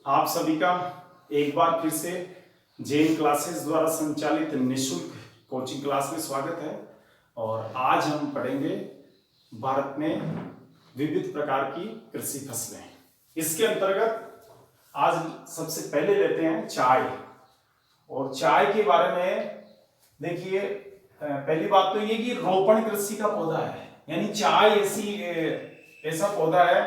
आप सभी का एक बार फिर से जेन क्लासेस द्वारा संचालित निःशुल्क कोचिंग क्लास में स्वागत है। और आज हम पढ़ेंगे भारत में विविध प्रकार की कृषि फसलें। इसके अंतर्गत आज सबसे पहले लेते हैं चाय। और चाय के बारे में देखिए, पहली बात तो ये कि रोपण कृषि का पौधा है, यानी चाय ऐसा पौधा है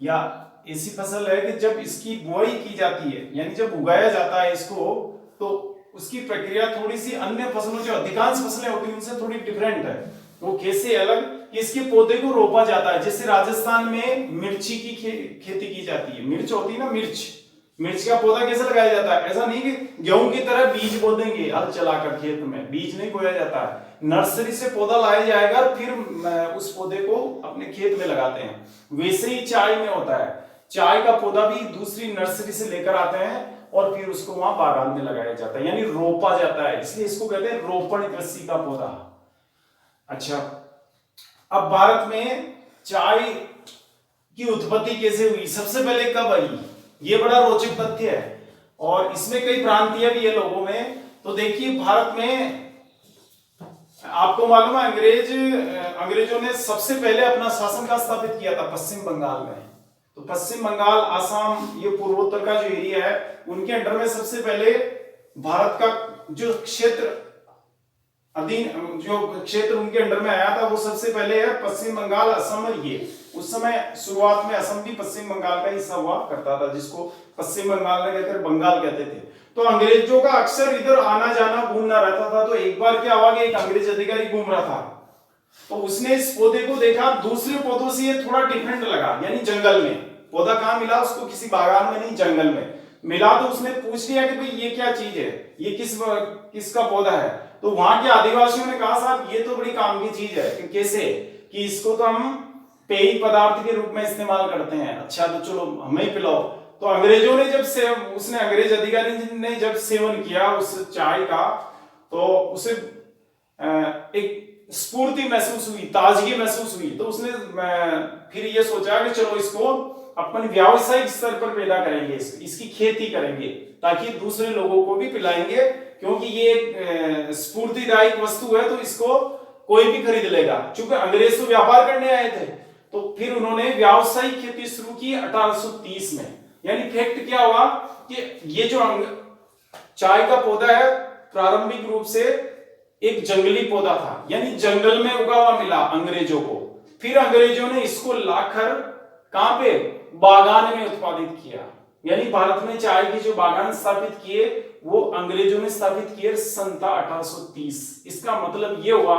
या ऐसी फसल है कि जब इसकी बुआई की जाती है, यानी जब उगाया जाता है इसको, तो उसकी प्रक्रिया थोड़ी सी अन्य फसलों, जो अधिकांश फसलें होती हैं उनसे थोड़ी डिफरेंट है। वो कैसे अलग कि इसके पौधे को रोपा जाता है। जैसे राजस्थान में मिर्ची की खेती की जाती है। मिर्च होती है ना, मिर्च का पौधा कैसे लगाया जाता है? ऐसा नहीं कि गेहूं की तरह बीज बो देंगे हल चलाकर खेत में, बीज नहीं बोया जाता है। नर्सरी से पौधा लाया जाएगा, फिर उस पौधे को अपने खेत में लगाते हैं। वैसे ही चाय में होता है। चाय का पौधा भी दूसरी नर्सरी से लेकर आते हैं और फिर उसको वहां बागान में लगाया जाता है, यानी रोपा जाता है। इसलिए इसको कहते हैं रोपण कृषि का पौधा। अच्छा, अब भारत में चाय की उत्पत्ति कैसे हुई, सबसे पहले कब आई, ये बड़ा रोचक तथ्य है। और इसमें कई भ्रांतियां भी है लोगों में। तो देखिए, भारत में आपको मालूम है अंग्रेजों ने सबसे पहले अपना शासन का स्थापित किया था पश्चिम बंगाल में। तो पश्चिम बंगाल, आसाम, ये पूर्वोत्तर का जो एरिया है, उनके अंडर में सबसे पहले भारत का जो क्षेत्र उनके अंडर में आया था, वो सबसे पहले है पश्चिम बंगाल, असम। और ये उस समय शुरुआत में असम भी पश्चिम बंगाल का हिस्सा हुआ करता था, जिसको पश्चिम बंगाल में कहकर बंगाल कहते थे। तो अंग्रेजों का अक्सर इधर आना जाना घूमना रहता था। तो एक बार क्या हुआ कि एक अंग्रेज अधिकारी घूम रहा था, तो उसने इस पौधे को देखा, दूसरे पौधों से ये थोड़ा डिफरेंट लगा, यानी जंगल में। पौधा कहां मिला उसको? किसी बागान में नहीं, जंगल में मिला। तो उसने पूछ लिया कि भाई ये क्या चीज है, ये किसका पौधा है? तो वहां के आदिवासियों ने कहा, साहब ये तो बड़ी काम की चीज है। कि कैसे? कि इसको तो हम पेय पदार्थ के रूप में इस्तेमाल करते हैं। अच्छा, तो चलो हमें ही पिलाओ। तो अंग्रेजों ने अंग्रेज अधिकारी ने जब सेवन किया उस चाय का, तो उसे एक स्फूर्ति महसूस हुई, ताजगी महसूस हुई। तो उसने फिर ये सोचा कि चलो इसको अपन व्यावसायिक स्तर पर पैदा करेंगे, इसकी खेती करेंगे, ताकि दूसरे लोगों को भी पिलाएंगे। क्योंकि ये एक स्फूर्तिदायक वस्तु है, तो इसको कोई भी खरीद लेगा। चूंकि अंग्रेज तो व्यापार करने आए थे, तो फिर उन्होंने व्यावसायिक खेती शुरू की 1830 में। यानी फैक्ट क्या हुआ कि ये जो चाय का पौधा है, प्रारंभिक रूप से एक जंगली पौधा था, यानी जंगल में उगा हुआ मिला अंग्रेजों को। फिर अंग्रेजों ने इसको लाकर कहां पे? बागान में उत्पादित किया। यानी भारत में चाय के जो बागान स्थापित किए, वो अंग्रेजों ने स्थापित किए सन 1830। इसका मतलब ये हुआ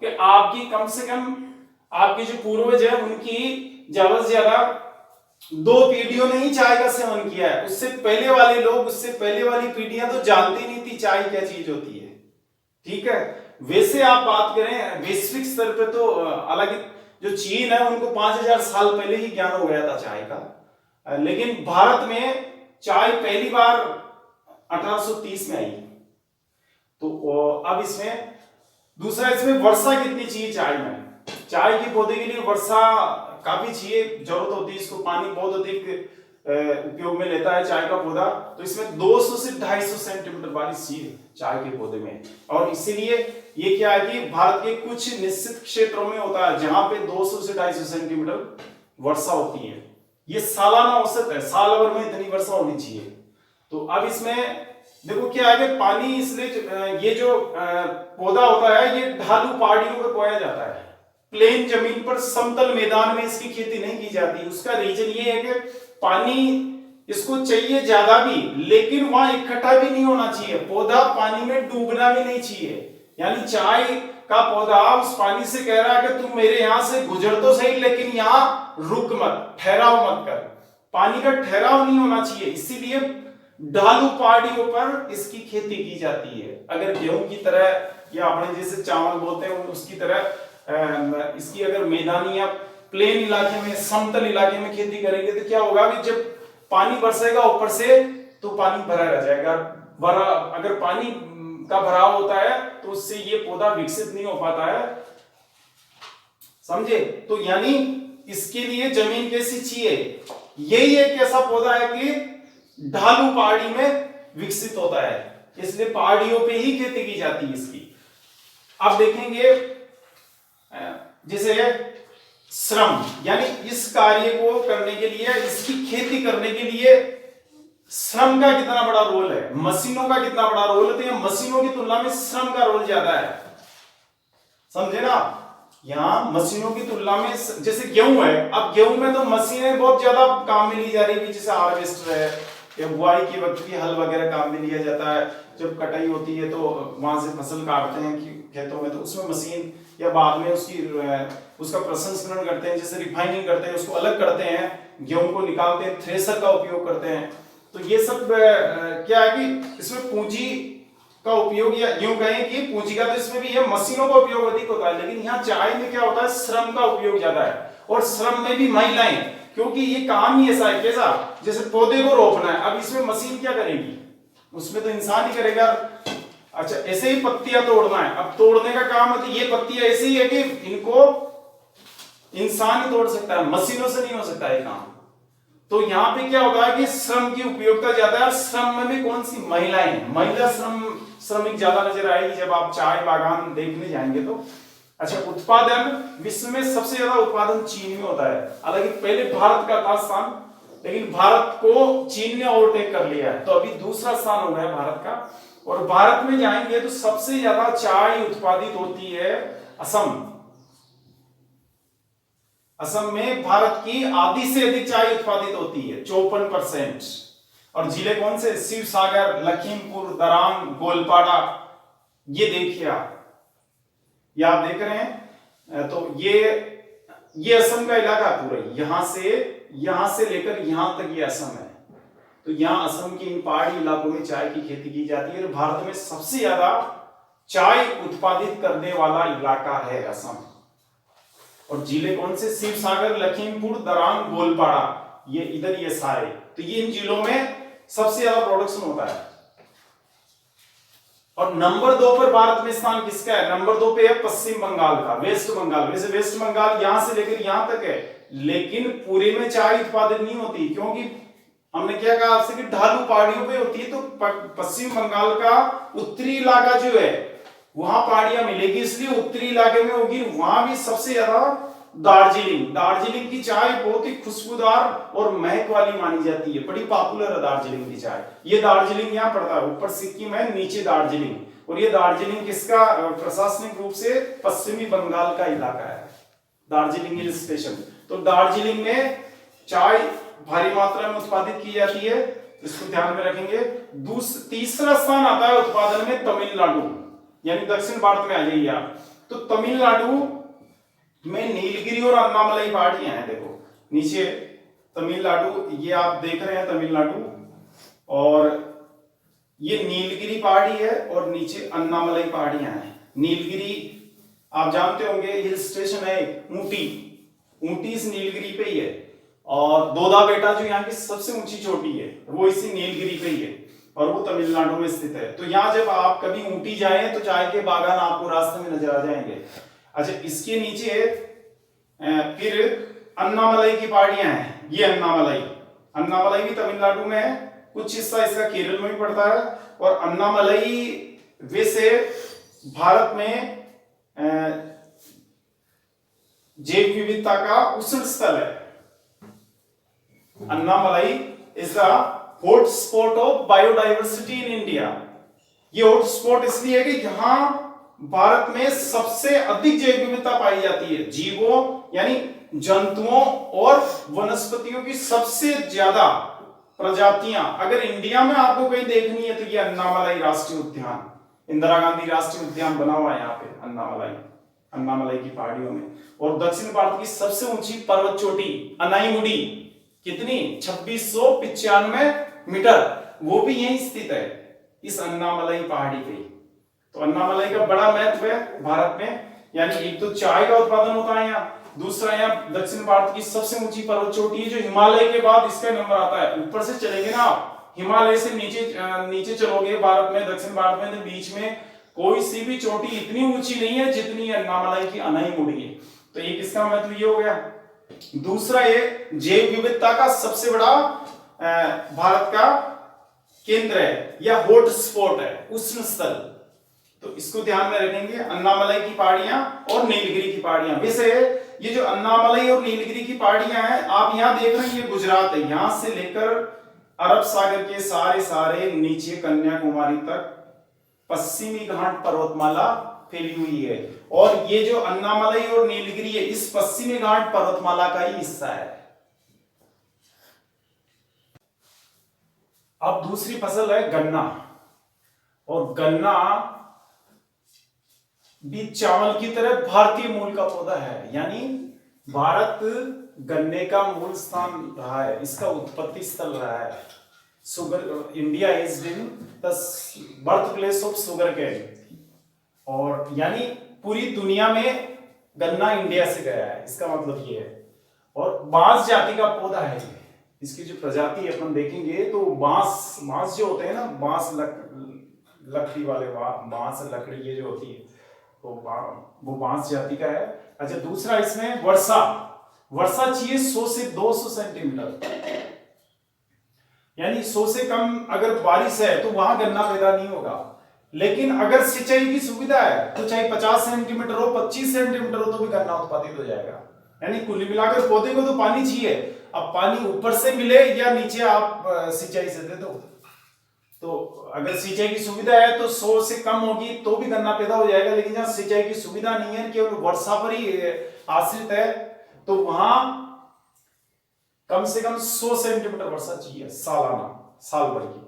कि आपकी कम से कम आपके जो पूर्वज है, उनकी ज्यादा से ज्यादा 2 पीढ़ियों ने ही चाय का सेवन किया है। उससे पहले वाले लोग, उससे पहले वाली पीढ़ियां तो जानती नहीं थी चाय क्या चीज होती है। ठीक है। वैसे आप बात करें वैश्विक स्तर पे, तो हालांकि जो चीन है उनको 5000 साल पहले ही ज्ञान हो गया था चाय का, लेकिन भारत में चाय पहली बार 1830 में आई। तो अब इसमें दूसरा, इसमें वर्षा कितनी चाहिए चाय में? चाय के पौधे के लिए वर्षा काफी चाहिए, जरूरत होती है। इसको पानी बहुत अधिक उपयोग में लेता है चाय का पौधा। तो इसमें 200 से 250 सेंटीमीटर बारिश चाहिए चाय के पौधे में। और इसीलिए ये क्या है कि भारत के कुछ निश्चित क्षेत्रों में होता है जहां पे 200 से 250 सेंटीमीटर वर्षा होती है। ये सालाना औसत है, साल भर में इतनी वर्षा होनी चाहिए। तो अब इसमें देखो क्या है कि पानी, इसलिए ये जो पौधा होता है, ये ढालू पहाड़ियों पर बोया जाता है। प्लेन जमीन पर, समतल मैदान में इसकी खेती नहीं की जाती। उसका रीजन ये है कि पानी इसको चाहिए ज्यादा भी, लेकिन वहां इकट्ठा भी नहीं होना चाहिए। पौधा पानी में डूबना भी नहीं चाहिए। यानी चाय का पौधा उस पानी से कह रहा है कि तुम मेरे यहां से गुजर तो सही, लेकिन यहां रुक मत, ठहराव मत कर। पानी का ठहराव नहीं होना चाहिए। इसीलिए ढालू पहाड़ियों पर इसकी खेती की जाती है। अगर गेहूं की तरह या अपने जैसे चावल बोलते हैं उसकी तरह इसकी अगर मैदानी या प्लेन इलाके में, समतल इलाके में खेती करेंगे, तो क्या होगा कि जब पानी बरसेगा ऊपर से, तो पानी भरा रह जाएगा। अगर पानी का भराव होता है तो उससे ये पौधा विकसित नहीं हो पाता है। समझे? तो यानी इसके लिए जमीन कैसी चाहिए? यही एक ऐसा पौधा है कि ढालू पहाड़ी में विकसित होता है, इसलिए पहाड़ियों पे ही खेती की जाती है इसकी। आप देखेंगे जैसे श्रम, यानी इस कार्य को करने के लिए, इसकी खेती करने के लिए श्रम का कितना बड़ा रोल है, मशीनों का कितना बड़ा रोल है, तो मशीनों की तुलना में श्रम का रोल ज्यादा है, समझे ना। यहाँ मशीनों की तुलना में, जैसे गेहूं है, अब गेहूं में तो मशीनें बहुत ज्यादा काम में ली जा रही है, जैसे हार्वेस्टर है, या बुआई के वक्त भी हल वगैरह काम में लिया जाता है, जब कटाई होती है तो वहां से फसल काटते हैं खेतों में, तो उसमें मशीन, या बाद में उसका प्रसंस्करण करते हैं, जैसे रिफाइनिंग करते हैं, उसको अलग करते हैं, गेहूं को निकालते हैं, थ्रेसर का उपयोग करते हैं। तो ये सब क्या है कि इसमें पूंजी का उपयोग, या यूं कहें कि पूंजी का तो इसमें भी है, मशीनों का उपयोग अधिक होता है, लेकिन यहाँ चाय में क्या होता है, श्रम का उपयोग ज्यादा है, और श्रम में भी महिलाएं, क्योंकि ये काम ही ऐसा है, कैसा, जैसे पौधे को रोपना है, अब इसमें मशीन क्या करेगी, उसमें तो इंसान ही करेगा। अच्छा, ऐसे ही पत्तियां तोड़ना है, अब तोड़ने का काम है, तो ये पत्तियां ऐसी ही है कि इनको इंसान ही तोड़ सकता है, मशीनों से नहीं हो सकता है काम। तो यहाँ पे क्या होता है कि श्रम की उपयोगिता ज्यादा है, श्रम में भी कौन सी, महिलाएं, महिला श्रमिक ज्यादा नजर आएगी जब आप चाय बागान देखने जाएंगे तो। अच्छा, उत्पादन, विश्व में सबसे ज्यादा उत्पादन चीन में होता है, हालांकि पहले भारत का था स्थान, लेकिन भारत को चीन ने ओवरटेक कर लिया है, तो अभी दूसरा स्थान हो गया भारत का। और भारत में जाएंगे तो सबसे ज्यादा चाय उत्पादित होती है असम। असम में भारत की आधी से अधिक चाय उत्पादित होती है, 54%। और जिले कौन से, शिव सागर, लखीमपुर, दरांग, गोलपाड़ा, ये देखिए आप, ये आप देख रहे हैं, तो ये असम का इलाका पूरा, यहां से लेकर यहां तक ये असम है। तो यहाँ असम के इन पहाड़ी इलाकों में चाय की खेती की जाती है, और भारत में सबसे ज्यादा चाय उत्पादित करने वाला इलाका है असम। और जिले कौन से, शिव सागर, लखीमपुर, दरांग, गोलपाड़ा, ये इधर ये सारे, तो ये इन जिलों में सबसे ज्यादा प्रोडक्शन होता है। और नंबर 2 पर भारत में स्थान किसका है, नंबर 2 पे है पश्चिम बंगाल का, वेस्ट बंगाल। वैसे वेस्ट बंगाल यहां से लेकर यहां तक है, लेकिन पूरे में चाय उत्पादन नहीं होती, क्योंकि हमने क्या कहा आपसे कि ढालू पहाड़ियों पे होती है, तो पश्चिम बंगाल का उत्तरी इलाका जो है वहां पहाड़ियां मिलेगी, इसलिए उत्तरी इलाके में होगी, वहां भी सबसे ज्यादा दार्जिलिंग की चाय बहुत ही खुशबूदार और महक वाली मानी जाती है, बड़ी पॉपुलर है दार्जिलिंग की चाय। ये दार्जिलिंग यहाँ पड़ता है, ऊपर सिक्किम है, नीचे दार्जिलिंग, और ये दार्जिलिंग किसका, प्रशासनिक रूप से पश्चिमी बंगाल का इलाका है, दार्जिलिंग हिल स्टेशन। तो दार्जिलिंग में चाय भारी मात्रा में उत्पादित की जाती है, इसको ध्यान में रखेंगे। तीसरा स्थान आता है उत्पादन में तमिलनाडु, यानी दक्षिण भारत में आ जाइए आप, तो तमिलनाडु में नीलगिरी और अन्नामलाई पहाड़ियां हैं, देखो नीचे तमिलनाडु, ये आप देख रहे हैं तमिलनाडु, और ये नीलगिरी पहाड़ी है, और नीचे अन्नामलाई पहाड़ियां हैं। नीलगिरी आप जानते होंगे, हिल स्टेशन है ऊटी इस नीलगिरी पे ही है, और दोदा बेटा जो यहाँ की सबसे ऊंची चोटी है वो इसी नीलगिरी पे ही है, और वो तमिलनाडु में स्थित है। तो यहाँ जब आप कभी ऊटी जाएं तो चाय के बागान आपको रास्ते में नजर आ जाएंगे। अच्छा, इसके नीचे फिर अन्नामलाई की पहाड़ियां हैं, ये अन्नामलाई भी तमिलनाडु में है, कुछ हिस्सा इसका केरल में भी पड़ता है। और अन्नामलाई वैसे भारत में जैव विविधता का उष्ण स्थल है। Annamalai is the hot spot of biodiversity in India. ये हॉट स्पॉट इसलिए है कि यहां भारत में सबसे अधिक जैव विविधता पाई जाती है, जीवों यानी जंतुओं और वनस्पतियों की सबसे ज्यादा प्रजातियां अगर इंडिया में आपको कहीं देखनी है तो ये अन्नामलाई राष्ट्रीय उद्यान, इंदिरा गांधी राष्ट्रीय उद्यान बना हुआ है यहाँ पे अन्नामलाई की पहाड़ियों में। और दक्षिण भारत की सबसे ऊंची पर्वत चोटी अनाईमुडी, कितनी 2695 मीटर, वो भी यहीं स्थित है इस अन्नामलाई पहाड़ी पे। तो अन्नामलाई का बड़ा महत्व है भारत में, यानी एक तो चाय का उत्पादन होता है यहाँ, दूसरा यहाँ दक्षिण भारत की सबसे ऊंची पर्वत चोटी है जो हिमालय के बाद इसका नंबर आता है। ऊपर से चलेंगे ना आप, हिमालय से नीचे चलोगे भारत में, दक्षिण भारत में, तो बीच में कोई सी भी चोटी इतनी ऊंची नहीं है जितनी अन्नामलाई की अनाईमुडी है। तो एक इसका महत्व ये हो गया। दूसरा ये जैव विविधता का सबसे बड़ा भारत का केंद्र है या हॉट स्पॉट है, उष्ण स्थल। तो इसको ध्यान में रखेंगे, अन्नामलई की पहाड़ियां और नीलगिरी की पहाड़ियां। वैसे ये जो अन्नामलई और नीलगिरी की पहाड़ियां हैं, आप यहां देख रहे हैं, ये गुजरात है, यहां से लेकर अरब सागर के सारे नीचे कन्याकुमारी तक पश्चिमी घाट पर्वतमाला फैली हुई है। और ये जो अन्नामलई और नीलगिरी है, इस पश्चिमी घाट पर्वतमाला का ही हिस्सा है। अब दूसरी फसल है गन्ना, और गन्ना भी चावल की तरह भारतीय मूल का पौधा है, यानी भारत गन्ने का मूल स्थान रहा है, इसका उत्पत्ति स्थल रहा है। Sugar, India is in the birth place of sugar cane, और यानी पूरी दुनिया में गन्ना इंडिया से गया है, इसका मतलब ये है। और बांस जाति का पौधा है, इसकी जो प्रजाति अपन देखेंगे तो बांस जो होते हैं ना, बांस लकड़ी वाले बांस लकड़ी ये जो होती है, तो वो बांस जाति का है। अच्छा, दूसरा इसमें वर्षा चाहिए 100 से 200 सेंटीमीटर, यानी 100 से कम अगर बारिश है तो वहां गन्ना पैदा नहीं होगा। लेकिन अगर सिंचाई की सुविधा है तो चाहे 50 सेंटीमीटर हो, 25 सेंटीमीटर हो, तो भी गन्ना उत्पादित हो जाएगा। यानी कुल मिलाकर पौधे को तो पानी चाहिए, अब पानी ऊपर से मिले या नीचे आप सिंचाई से दे दो। तो अगर सिंचाई की सुविधा है तो 100 से कम होगी तो भी गन्ना पैदा हो जाएगा। लेकिन जहां सिंचाई की सुविधा नहीं है, केवल वर्षा पर ही आश्रित है, तो वहां कम से कम 100 सेंटीमीटर वर्षा चाहिए सालाना, साल भर की।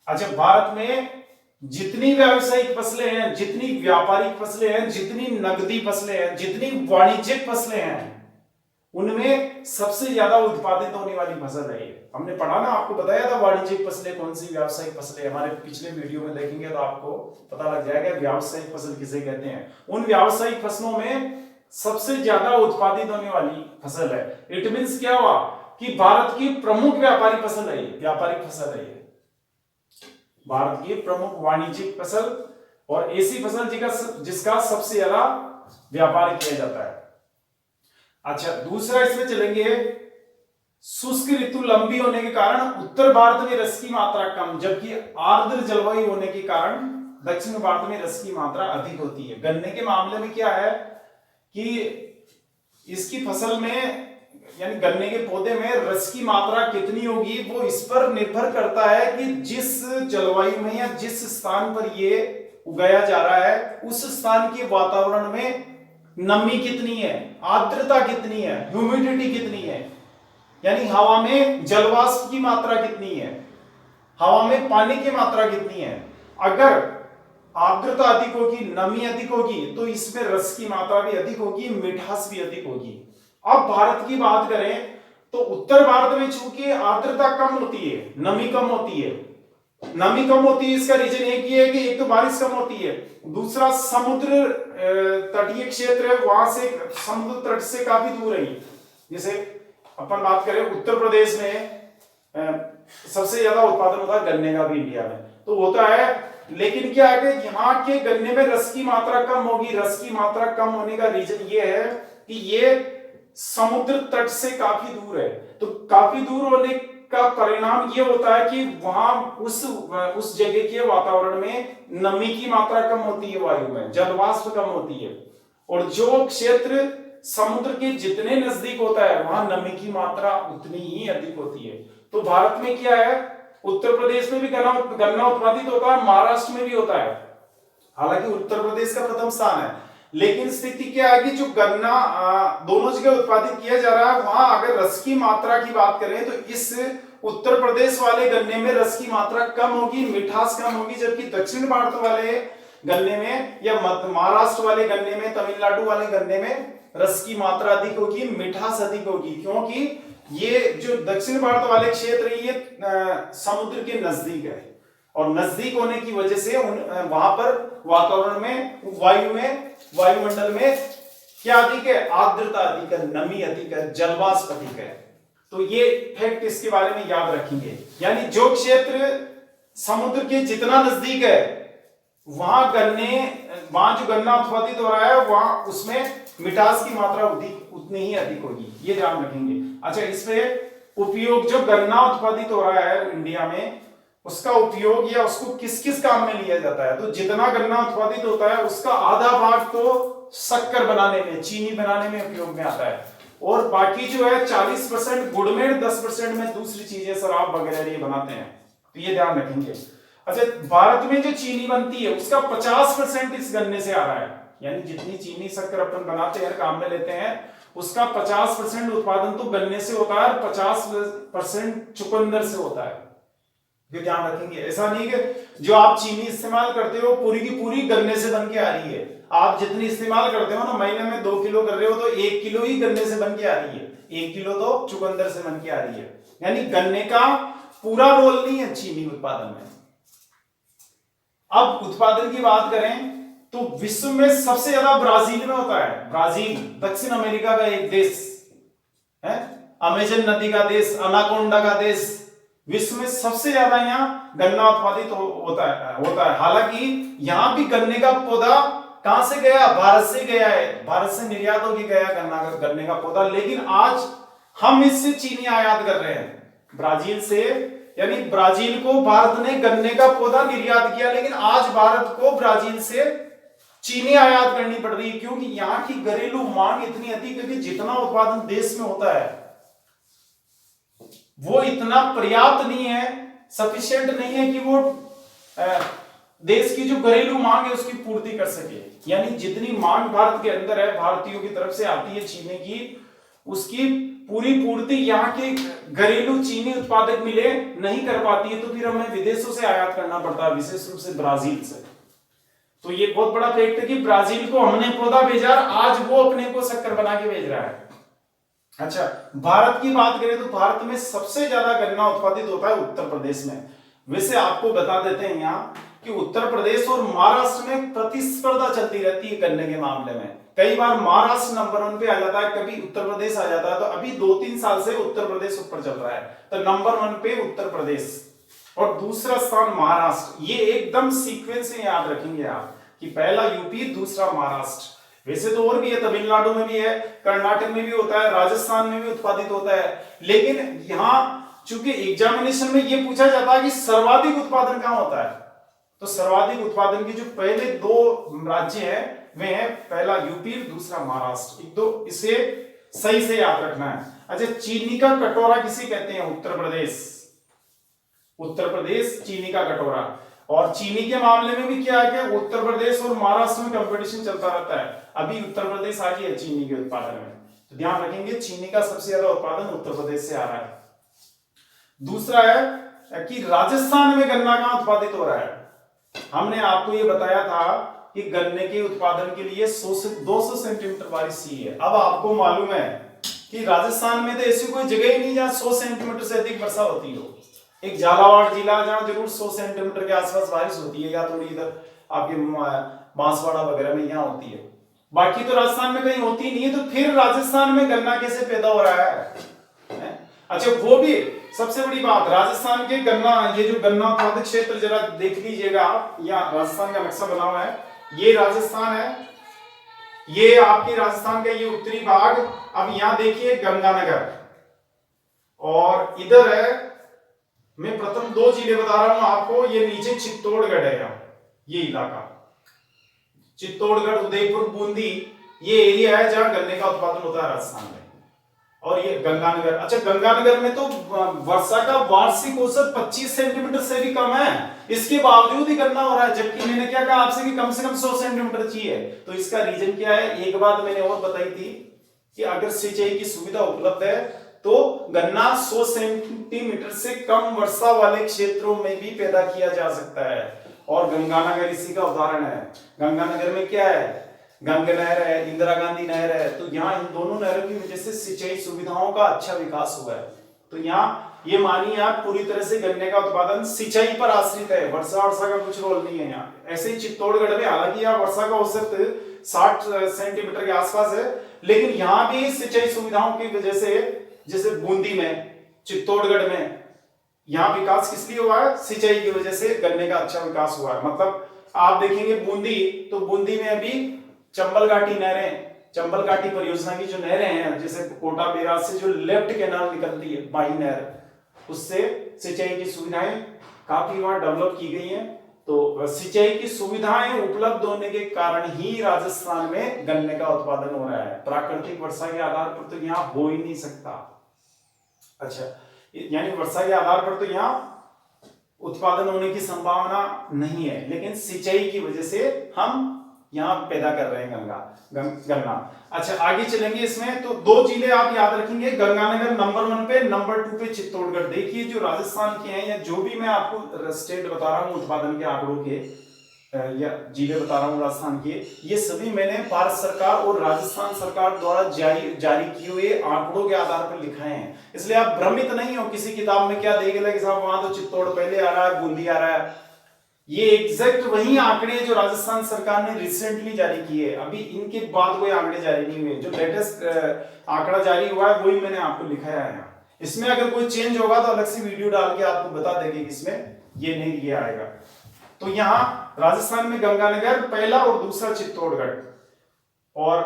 अच्छा, भारत में जितनी व्यावसायिक फसलें हैं, जितनी व्यापारिक फसलें हैं, जितनी नकदी फसलें हैं, जितनी वाणिज्यिक फसलें हैं, उनमें सबसे ज्यादा उत्पादित होने वाली फसल है ये। हमने पढ़ा ना, आपको बताया था वाणिज्यिक फसलें कौन सी, व्यावसायिक फसलें। हमारे पिछले वीडियो में देखेंगे तो आपको पता लग जाएगा व्यावसायिक फसल किसे कहते हैं। उन व्यावसायिक फसलों में सबसे ज्यादा उत्पादित होने वाली फसल है। इट मींस क्या हुआ कि भारत की प्रमुख व्यापारिक फसल है ये, व्यापारिक फसल है ये, भारत की प्रमुख वाणिज्यिक फसल, और ऐसी फसल जिसका सबसे ज्यादा व्यापार किया जाता है। अच्छा, दूसरा इसमें चलेंगे, शुष्क ऋतु लंबी होने के कारण उत्तर भारत में रस की मात्रा कम, जबकि आर्द्र जलवायु होने के कारण दक्षिण भारत में रस की मात्रा अधिक होती है। गन्ने के मामले में क्या है कि इसकी फसल में, यानी गन्ने के पौधे में रस की मात्रा कितनी होगी, वो इस पर निर्भर करता है कि जिस जलवायु में या जिस स्थान पर ये उगाया जा रहा है, उस स्थान के वातावरण में नमी कितनी है, आर्द्रता कितनी है, ह्यूमिडिटी कितनी है, यानी हवा में जलवाष्प की मात्रा कितनी है, हवा में पानी की मात्रा कितनी है। अगर आर्द्रता अधिक होगी, नमी अधिक होगी, तो इसमें रस की मात्रा भी अधिक होगी, मिठास भी अधिक होगी। अब भारत की बात करें तो उत्तर भारत में चूंकि आर्द्रता कम होती है, नमी कम होती है, नमी कम होती है, इसका रीजन एक ही है कि एक तो बारिश कम होती है, दूसरा समुद्र तटीय क्षेत्र है, वहां से समुद्र तट से काफी दूर है। जैसे अपन बात करें उत्तर प्रदेश में सबसे ज्यादा उत्पादन होता है गन्ने का भी इंडिया में, तो होता है। लेकिन क्या है कि यहाँ के गन्ने में रस की मात्रा कम होगी। रस की मात्रा कम होने का रीजन ये है कि ये समुद्र तट से काफी दूर है, तो काफी दूर होने का परिणाम ये होता है कि वहां उस जगह के वातावरण में नमी की मात्रा कम होती है, वायु में जलवाष्प कम होती है, और जो क्षेत्र समुद्र के जितने नजदीक होता है वहां नमी की मात्रा उतनी ही अधिक होती है। तो भारत में क्या है, उत्तर प्रदेश में भी गन्ना उत्पादित होता है, महाराष्ट्र में भी होता है, हालांकि उत्तर प्रदेश का प्रथम स्थान है। लेकिन स्थिति क्या है कि जो गन्ना दोनों जगह उत्पादित किया जा रहा है, वहां अगर रस की मात्रा की बात करें तो इस उत्तर प्रदेश वाले गन्ने में रस की मात्रा कम होगी, मिठास कम होगी, जबकि दक्षिण भारत वाले गन्ने में या महाराष्ट्र वाले गन्ने में, तमिलनाडु वाले गन्ने में रस की मात्रा अधिक होगी, मिठास अधिक होगी, क्योंकि ये जो दक्षिण भारत वाले क्षेत्र है ये समुद्र के नजदीक है, और नजदीक होने की वजह से वहां पर वातावरण में, वायुमंडल में क्या अधिक है, आर्द्रता अधिक है, नमी अधिक है, जलवाष्प अधिक है। तो ये फैक्ट इसके बारे में याद रखेंगे। यानी जो क्षेत्र समुद्र के जितना नजदीक है वहां जो गन्ना उत्पादित हो रहा है वहां उसमें मिठास की मात्रा उतनी ही अधिक होगी, ये ध्यान रखेंगे। अच्छा, इसमें उपयोग जो गन्ना उत्पादित हो रहा है इंडिया में, उसका उपयोग या उसको किस किस काम में लिया जाता है, तो जितना गन्ना उत्पादित होता है उसका आधा भाग तो शक्कर बनाने में, चीनी बनाने में उपयोग में आता है, और बाकी जो है 40% गुड़ में, 10% में दूसरी चीजें शराब वगैरह ये बनाते हैं। तो ये ध्यान रखेंगे। अच्छा, भारत में जो चीनी बनती है उसका 50% इस गन्ने से आ रहा है, यानी जितनी चीनी शक्कर अपन बनाते हैं, काम में लेते हैं, उसका 50% उत्पादन तो गन्ने से होता है, 50% चुकंदर से होता है। ये ध्यान रखेंगे। ऐसा नहीं कि जो आप चीनी इस्तेमाल करते हो पूरी की पूरी गन्ने से बन के आ रही है। आप जितनी इस्तेमाल करते हो ना, महीने में 2 किलो कर रहे हो तो 1 किलो ही गन्ने से बन के आ रही है, 1 किलो तो चुकंदर से बन के आ रही है। यानी गन्ने का पूरा रोल नहीं है चीनी उत्पादन में। अब उत्पादन की बात करें तो विश्व में सबसे ज्यादा ब्राजील में होता है। ब्राजील दक्षिण अमेरिका का एक देश है, अमेजन नदी का देश, अनाकोंडा का देश, विश्व में सबसे ज्यादा यहाँ गन्ना उत्पादित होता है। हालांकि यहाँ भी गन्ने का पौधा कहां से गया, भारत से गया है, भारत से निर्यात होकर गया गन्ने का पौधा, लेकिन आज हम इससे चीनी आयात कर रहे हैं ब्राजील से। यानी ब्राजील को भारत ने गन्ने का पौधा निर्यात किया, लेकिन आज भारत को ब्राजील से चीनी आयात करनी पड़ रही है, क्योंकि यहाँ की घरेलू मांग इतनी अधिक है कि जितना उत्पादन देश में होता है वो इतना पर्याप्त नहीं है, सफिशिएंट नहीं है कि वो देश की जो घरेलू मांग है उसकी पूर्ति कर सके। यानी जितनी मांग भारत के अंदर है, भारतीयों की तरफ से आती है चीनी की, उसकी पूरी पूर्ति यहाँ के घरेलू चीनी उत्पादक मिले नहीं कर पाती है, तो फिर हमें विदेशों से आयात करना पड़ता है, विशेष रूप से ब्राजील से। तो ये बहुत बड़ा फैक्ट है कि ब्राजील को हमने पौधा भेजा, आज वो अपने को शक्कर बना के भेज रहा है। अच्छा, भारत की बात करें तो भारत में सबसे ज्यादा गन्ना उत्पादित होता है उत्तर प्रदेश में। वैसे आपको बता देते हैं यहाँ कि उत्तर प्रदेश और महाराष्ट्र में प्रतिस्पर्धा चलती रहती है गन्ने के मामले में। कई बार महाराष्ट्र नंबर 1 पे आ जाता है, कभी उत्तर प्रदेश आ जाता है। तो अभी 2-3 साल से उत्तर प्रदेश ऊपर चल रहा है, तो नंबर 1 पे उत्तर प्रदेश और दूसरा स्थान महाराष्ट्र। ये एकदम सीक्वेंस में याद रखेंगे आप कि पहला यूपी, दूसरा महाराष्ट्र। वैसे तो और भी है, तमिलनाडु में भी है, कर्नाटक में भी होता है, राजस्थान में भी उत्पादित होता है, लेकिन यहाँ चूंकि एग्जामिनेशन में ये पूछा जाता है कि सर्वाधिक उत्पादन कहाँ होता है, तो सर्वाधिक उत्पादन के जो पहले 2 राज्य हैं वे हैं पहला यूपी, दूसरा महाराष्ट्र। एक दो इसे सही से याद रखना है। अच्छा, चीनी का कटोरा किसे कहते हैं? उत्तर प्रदेश। उत्तर प्रदेश चीनी का कटोरा। और चीनी के मामले में भी क्या है कि उत्तर प्रदेश और महाराष्ट्र में कंपटीशन चलता रहता है। अभी उत्तर प्रदेश आगे है चीनी के उत्पादन में, तो ध्यान रखेंगे चीनी का सबसे ज्यादा उत्पादन उत्तर प्रदेश से आ रहा है। दूसरा है कि राजस्थान में गन्ना कहां उत्पादित हो रहा है। हमने आपको ये बताया था कि गन्ने के उत्पादन के लिए 100 से 200 सेंटीमीटर बारिश चाहिए। अब आपको मालूम है कि राजस्थान में तो ऐसी कोई जगह ही नहीं जहां 100 सेंटीमीटर से अधिक वर्षा होती हो। एक झालावाड़ जिला जहां जरूर 100 सेंटीमीटर के आसपास बारिश होती है, या थोड़ी इधर आपके बांसवाड़ा वगैरह में यहाँ होती है, बाकी तो राजस्थान में कहीं होती नहीं है। तो फिर राजस्थान में गन्ना कैसे पैदा हो रहा है? अच्छा, वो भी सबसे बड़ी बात, राजस्थान के गन्ना, ये जो गन्ना उत्पादक क्षेत्र जरा देख लीजिएगा आप, यहाँ राजस्थान का नक्शा बना हुआ है, ये राजस्थान है, ये आपके राजस्थान का ये उत्तरी भाग। अब यहाँ देखिए गंगानगर, और इधर है, मैं प्रथम 2 जिले बता रहा हूं आपको, ये नीचे चित्तौड़गढ़ है, यहाँ ये इलाका चित्तौड़गढ़, उदयपुर, बूंदी, ये एरिया है जहां गन्ने का उत्पादन होता है राजस्थान में। और ये गंगानगर। अच्छा, गंगानगर में तो वर्षा का वार्षिक औसत 25 सेंटीमीटर से भी कम है, इसके बावजूद ही गन्ना हो रहा है, जबकि मैंने क्या कहा आपसे कि कम से कम 100 सेंटीमीटर चाहिए। तो इसका रीजन क्या है? एक बात मैंने और बताई थी कि अगर सिंचाई की सुविधा उपलब्ध है तो गन्ना 100 सेंटीमीटर से कम वर्षा वाले क्षेत्रों में भी पैदा किया जा सकता है, और गंगानगर इसी का उदाहरण है। गंगानगर में क्या है? गंगा नहर है, इंदिरा गांधी नहर है, तो यहाँ इन दोनों नहरों की वजह से सिंचाई सुविधाओं का अच्छा विकास हुआ है। तो यहाँ ये मानिए आप पूरी तरह से गन्ने का उत्पादन सिंचाई पर आश्रित है, वर्षा का कुछ रोल नहीं है यहाँ। ऐसे ही चित्तौड़गढ़ में, हालांकि यहाँ वर्षा का औसत 60 सेंटीमीटर के आसपास है, लेकिन यहाँ भी सिंचाई सुविधाओं की वजह से, जैसे बूंदी में, चित्तौड़गढ़ में, यहाँ विकास किस लिए हुआ है? सिंचाई की वजह से गन्ने का अच्छा विकास हुआ है। मतलब आप देखेंगे बूंदी, तो बूंदी में अभी चंबल घाटी नहरें चंबल घाटी परियोजना की जो नहरें हैं, जैसे कोटा बैराज से जो लेफ्ट कैनाल निकलती है बाई नहर, उससे सिंचाई की सुविधाएं काफी वहां डेवलप की गई हैं। तो सिंचाई की सुविधाएं उपलब्ध होने के कारण ही राजस्थान में गन्ने का उत्पादन हो रहा है। प्राकृतिक वर्षा के आधार पर तो यहाँ हो ही नहीं सकता। अच्छा, यानी वर्षा के आधार पर तो यहाँ उत्पादन होने की संभावना नहीं है, लेकिन सिंचाई की वजह से हम यहाँ पैदा कर रहे हैं गन्ना। अच्छा, आगे चलेंगे इसमें तो 2 जिले आप याद रखेंगे, गंगानगर नंबर 1 पे, नंबर 2 पे चित्तौड़गढ़। देखिए जो राजस्थान के हैं या जो भी मैं आपको स्टेट बता रहा हूँ उत्पादन के आंकड़ों के या जिले बता रहा हूँ राजस्थान के, ये सभी मैंने भारत सरकार और राजस्थान सरकार द्वारा जारी किए हुए आंकड़ों के आधार पर लिखाए हैं। इसलिए आप भ्रमित नहीं हो किसी किताब में क्या देख ले साहब वहां तो चित्तौड़ पहले आ रहा है, बूंदी आ रहा है। ये एग्जैक्ट वही आंकड़े जो राजस्थान सरकार ने रिसेंटली जारी किए, अभी इनके बाद कोई आंकड़े जारी नहीं हुए। जो लेटेस्ट आंकड़ा जारी हुआ है वही मैंने आपको लिखाया है। इसमें अगर कोई चेंज होगा तो अलग से वीडियो डाल के आपको बता देंगे इसमें ये नहीं ये आएगा। तो यहाँ राजस्थान में गंगानगर पहला और दूसरा चित्तौड़गढ़। और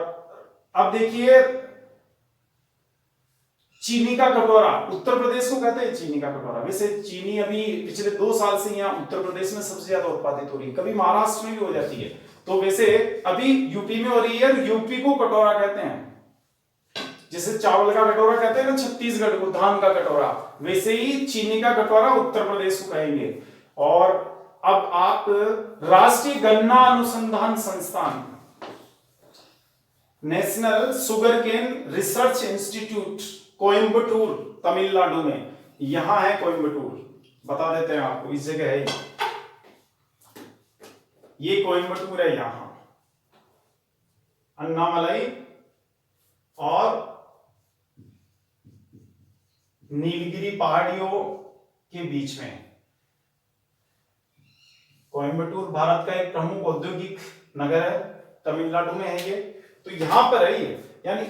अब देखिए चीनी का कटोरा, उत्तर प्रदेश को कहते हैं चीनी का कटोरा। वैसे चीनी अभी पिछले 2 साल से यहाँ उत्तर प्रदेश में सबसे ज्यादा उत्पादित हो रही है, कभी महाराष्ट्र में भी हो जाती है। तो वैसे अभी यूपी में हो रही है, यूपी को कटोरा कहते हैं। जैसे चावल का कटोरा कहते हैं ना छत्तीसगढ़ को धान का कटोरा, वैसे ही चीनी का कटोरा उत्तर प्रदेश को कहेंगे। और अब आप राष्ट्रीय गन्ना अनुसंधान संस्थान, national sugarcane research institute Coimbatore Tamil Nadu में, यहां है कोयम्बटूर, बता देते हैं आपको इस जगह है ये कोयम्बटूर है। यहां अन्नामलाई और नीलगिरी पहाड़ियों के बीच में कोयम्बटूर भारत का एक प्रमुख औद्योगिक नगर है, तमिलनाडु में है ये। तो यहां पर है ये, यानी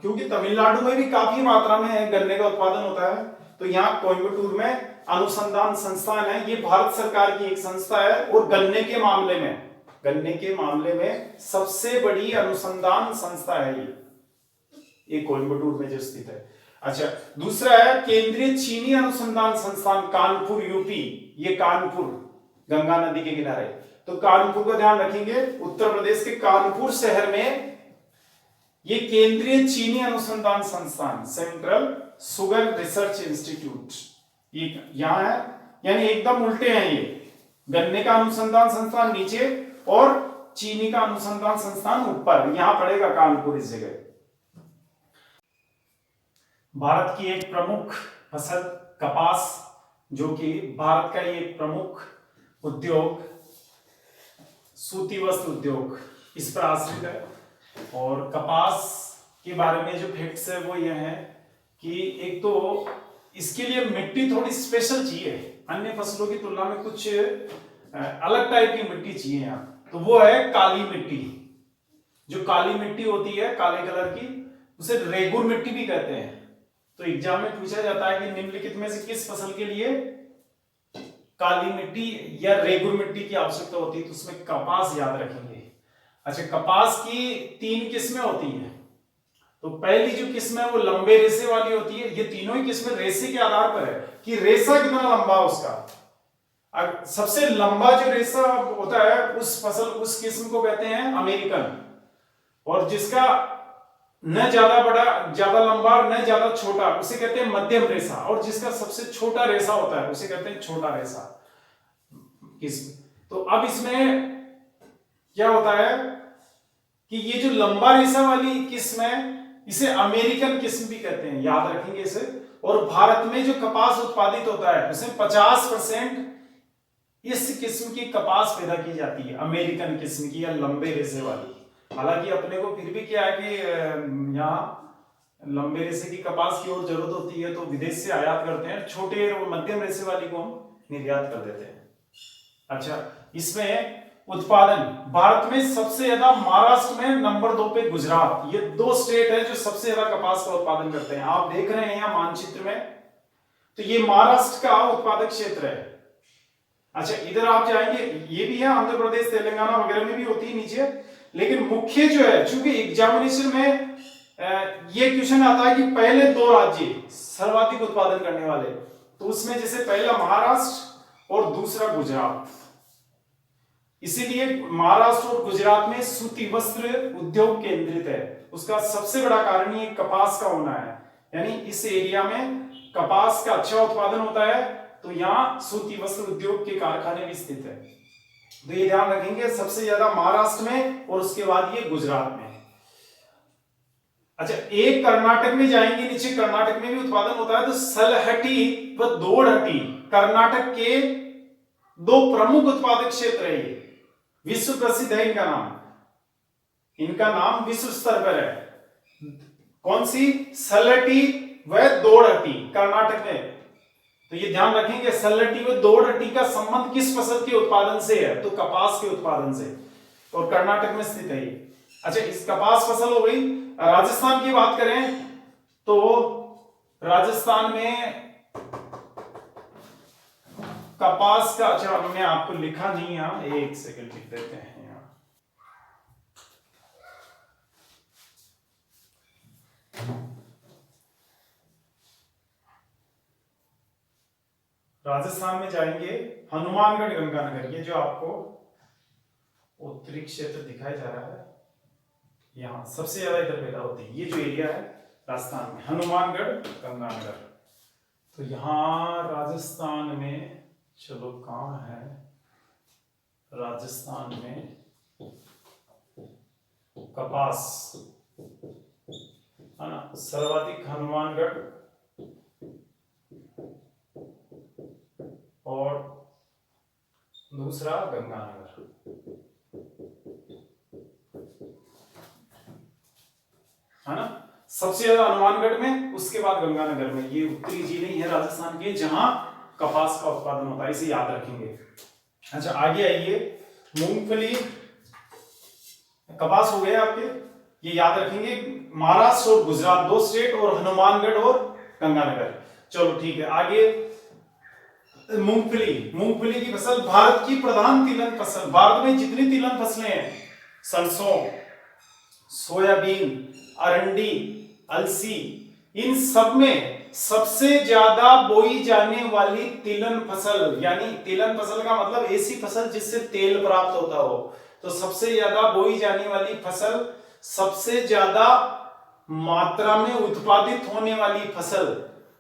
क्योंकि तमिलनाडु में भी काफी मात्रा में गन्ने का उत्पादन होता है, तो यहाँ कोयम्बटूर में अनुसंधान संस्थान है। ये भारत सरकार की एक संस्था है और गन्ने के मामले में सबसे बड़ी अनुसंधान संस्था है ये कोयम्बटूर में जो स्थित है। अच्छा, दूसरा है केंद्रीय चीनी अनुसंधान संस्थान कानपुर यूपी, ये कानपुर गंगा नदी के किनारे। तो कानपुर को ध्यान रखेंगे, उत्तर प्रदेश के कानपुर शहर में ये केंद्रीय चीनी अनुसंधान संस्थान सेंट्रल शुगर रिसर्च इंस्टीट्यूट ये यहां है, यानी एकदम उल्टे हैं ये, गन्ने का अनुसंधान संस्थान नीचे और चीनी का अनुसंधान संस्थान ऊपर, यहां पड़ेगा कानपुर इस जगह। भारत की एक प्रमुख फसल कपास, जो कि भारत का एक प्रमुख उद्योग सूती वस्त्र उद्योग इस पर आश्रित है। और कपास के बारे में जो फैक्ट्स है वो ये है कि एक तो इसके लिए मिट्टी थोड़ी स्पेशल चाहिए, अन्य फसलों की तुलना में कुछ अलग टाइप की मिट्टी चाहिए यहाँ, तो वो है काली मिट्टी। जो काली मिट्टी होती है काले कलर की, उसे रेगुर मिट्टी भी कहते हैं। तो एग्जाम में पूछा जाता है कि निम्नलिखित में से किस फसल के लिए काली मिट्टी या रेगुर मिट्टी की आवश्यकता होती है, तो उसमें कपास याद रखेंगे। अच्छा, कपास की 3 किस्में होती हैं। तो पहली जो किस्म है वो लंबे रेशे वाली होती है। ये तीनों ही किस्में रेशे के आधार पर है कि रेशा कितना लंबा है उसका। सबसे लंबा जो रेशा होता है उस किस्म को कहते हैं अमेरिकन, और जिसका न ज्यादा बड़ा ज्यादा लंबा न ज्यादा छोटा उसे कहते हैं मध्यम रेशा, और जिसका सबसे छोटा रेशा होता है उसे कहते हैं छोटा रेशा किस्म। तो अब इसमें क्या होता है कि ये जो लंबा रेशा वाली किस्म है इसे अमेरिकन किस्म भी कहते हैं, याद रखेंगे इसे। और भारत में जो कपास उत्पादित होता है उसमें 50% इस किस्म की कपास पैदा की जाती है, अमेरिकन किस्म की या लंबे रेशे वाली। हालांकि अपने को फिर भी क्या है कि यहाँ लंबे रेशे की कपास की और जरूरत होती है तो विदेश से आयात करते हैं, छोटे और मध्यम रेशे वाली को हम निर्यात कर देते हैं। अच्छा, इसमें उत्पादन भारत में सबसे ज्यादा महाराष्ट्र में, नंबर 2 पे गुजरात, ये 2 स्टेट है जो सबसे ज्यादा कपास का उत्पादन करते हैं। आप देख रहे हैं यहाँ मानचित्र में, तो ये महाराष्ट्र का उत्पादक क्षेत्र है। अच्छा, इधर आप जाएंगे, ये भी है आंध्र प्रदेश तेलंगाना वगैरह में भी होती है नीचे, लेकिन मुख्य जो है, चूंकि एग्जामिनेशन में ये क्वेश्चन आता है कि पहले दो राज्य सर्वाधिक उत्पादन करने वाले, तो उसमें जैसे पहला महाराष्ट्र और दूसरा गुजरात, इसीलिए महाराष्ट्र और गुजरात में सूती वस्त्र उद्योग केंद्रित है। उसका सबसे बड़ा कारण ये कपास का होना है, यानी इस एरिया में कपास का अच्छा उत्पादन होता है, तो यहाँ सूती वस्त्र उद्योग के कारखाने भी स्थित है। तो ये ध्यान रखेंगे, सबसे ज्यादा महाराष्ट्र में और उसके बाद ये गुजरात में। अच्छा, एक कर्नाटक में जाएंगे, नीचे कर्नाटक में भी उत्पादन होता है, तो सलहटी व दोड़हटी कर्नाटक के दो प्रमुख उत्पादक क्षेत्र है। ये विश्व प्रसिद्ध है, इनका नाम विश्व स्तर पर है। कौन सी? सलहटी व दोड़हटी कर्नाटक में। तो ये ध्यान रखेंगे, सलहटी व दोड़हटी का संबंध किस फसल के उत्पादन से है? तो कपास के उत्पादन से, और कर्नाटक में स्थित है ये। अच्छा, इस कपास फसल हो गई। राजस्थान की बात करें तो राजस्थान में कपास का, अच्छा हमने आपको लिखा नहीं, यहां एक सेकंड लिख देते हैं। यहाँ राजस्थान में जाएंगे, हनुमानगढ़ गंगानगर, ये जो आपको उत्तरी क्षेत्र दिखाया जा रहा है, यहाँ सबसे ज्यादा इधर पैदा होती है। ये जो एरिया है राजस्थान में, हनुमानगढ़ गंगानगर। तो यहाँ राजस्थान में, चलो कहाँ है राजस्थान में कपास, है ना, सर्वाधिक हनुमानगढ़ और दूसरा गंगानगर। है ना, सबसे ज्यादा हनुमानगढ़ में, उसके बाद गंगानगर में। ये उत्तरी जिले ही है राजस्थान के जहां कपास का उत्पादन होता है, इसे याद रखेंगे। अच्छा, आगे आइए, मूंगफली, कपास हो गए आपके, ये याद रखेंगे। महाराष्ट्र और गुजरात दो स्टेट, और हनुमानगढ़ और गंगानगर। चलो ठीक है, आगे मूंगफली। मूंगफली की फसल भारत की प्रधान तिलहन फसल। भारत में जितनी तिलहन फसलें हैं, सरसों, सोयाबीन, अरंडी, अलसी, इन सब में सबसे ज्यादा बोई जाने वाली तिलहन फसल, यानी तिलहन फसल का मतलब ऐसी फसल जिससे तेल प्राप्त होता हो, तो सबसे ज्यादा बोई जाने वाली फसल, सबसे ज्यादा मात्रा में उत्पादित होने वाली फसल,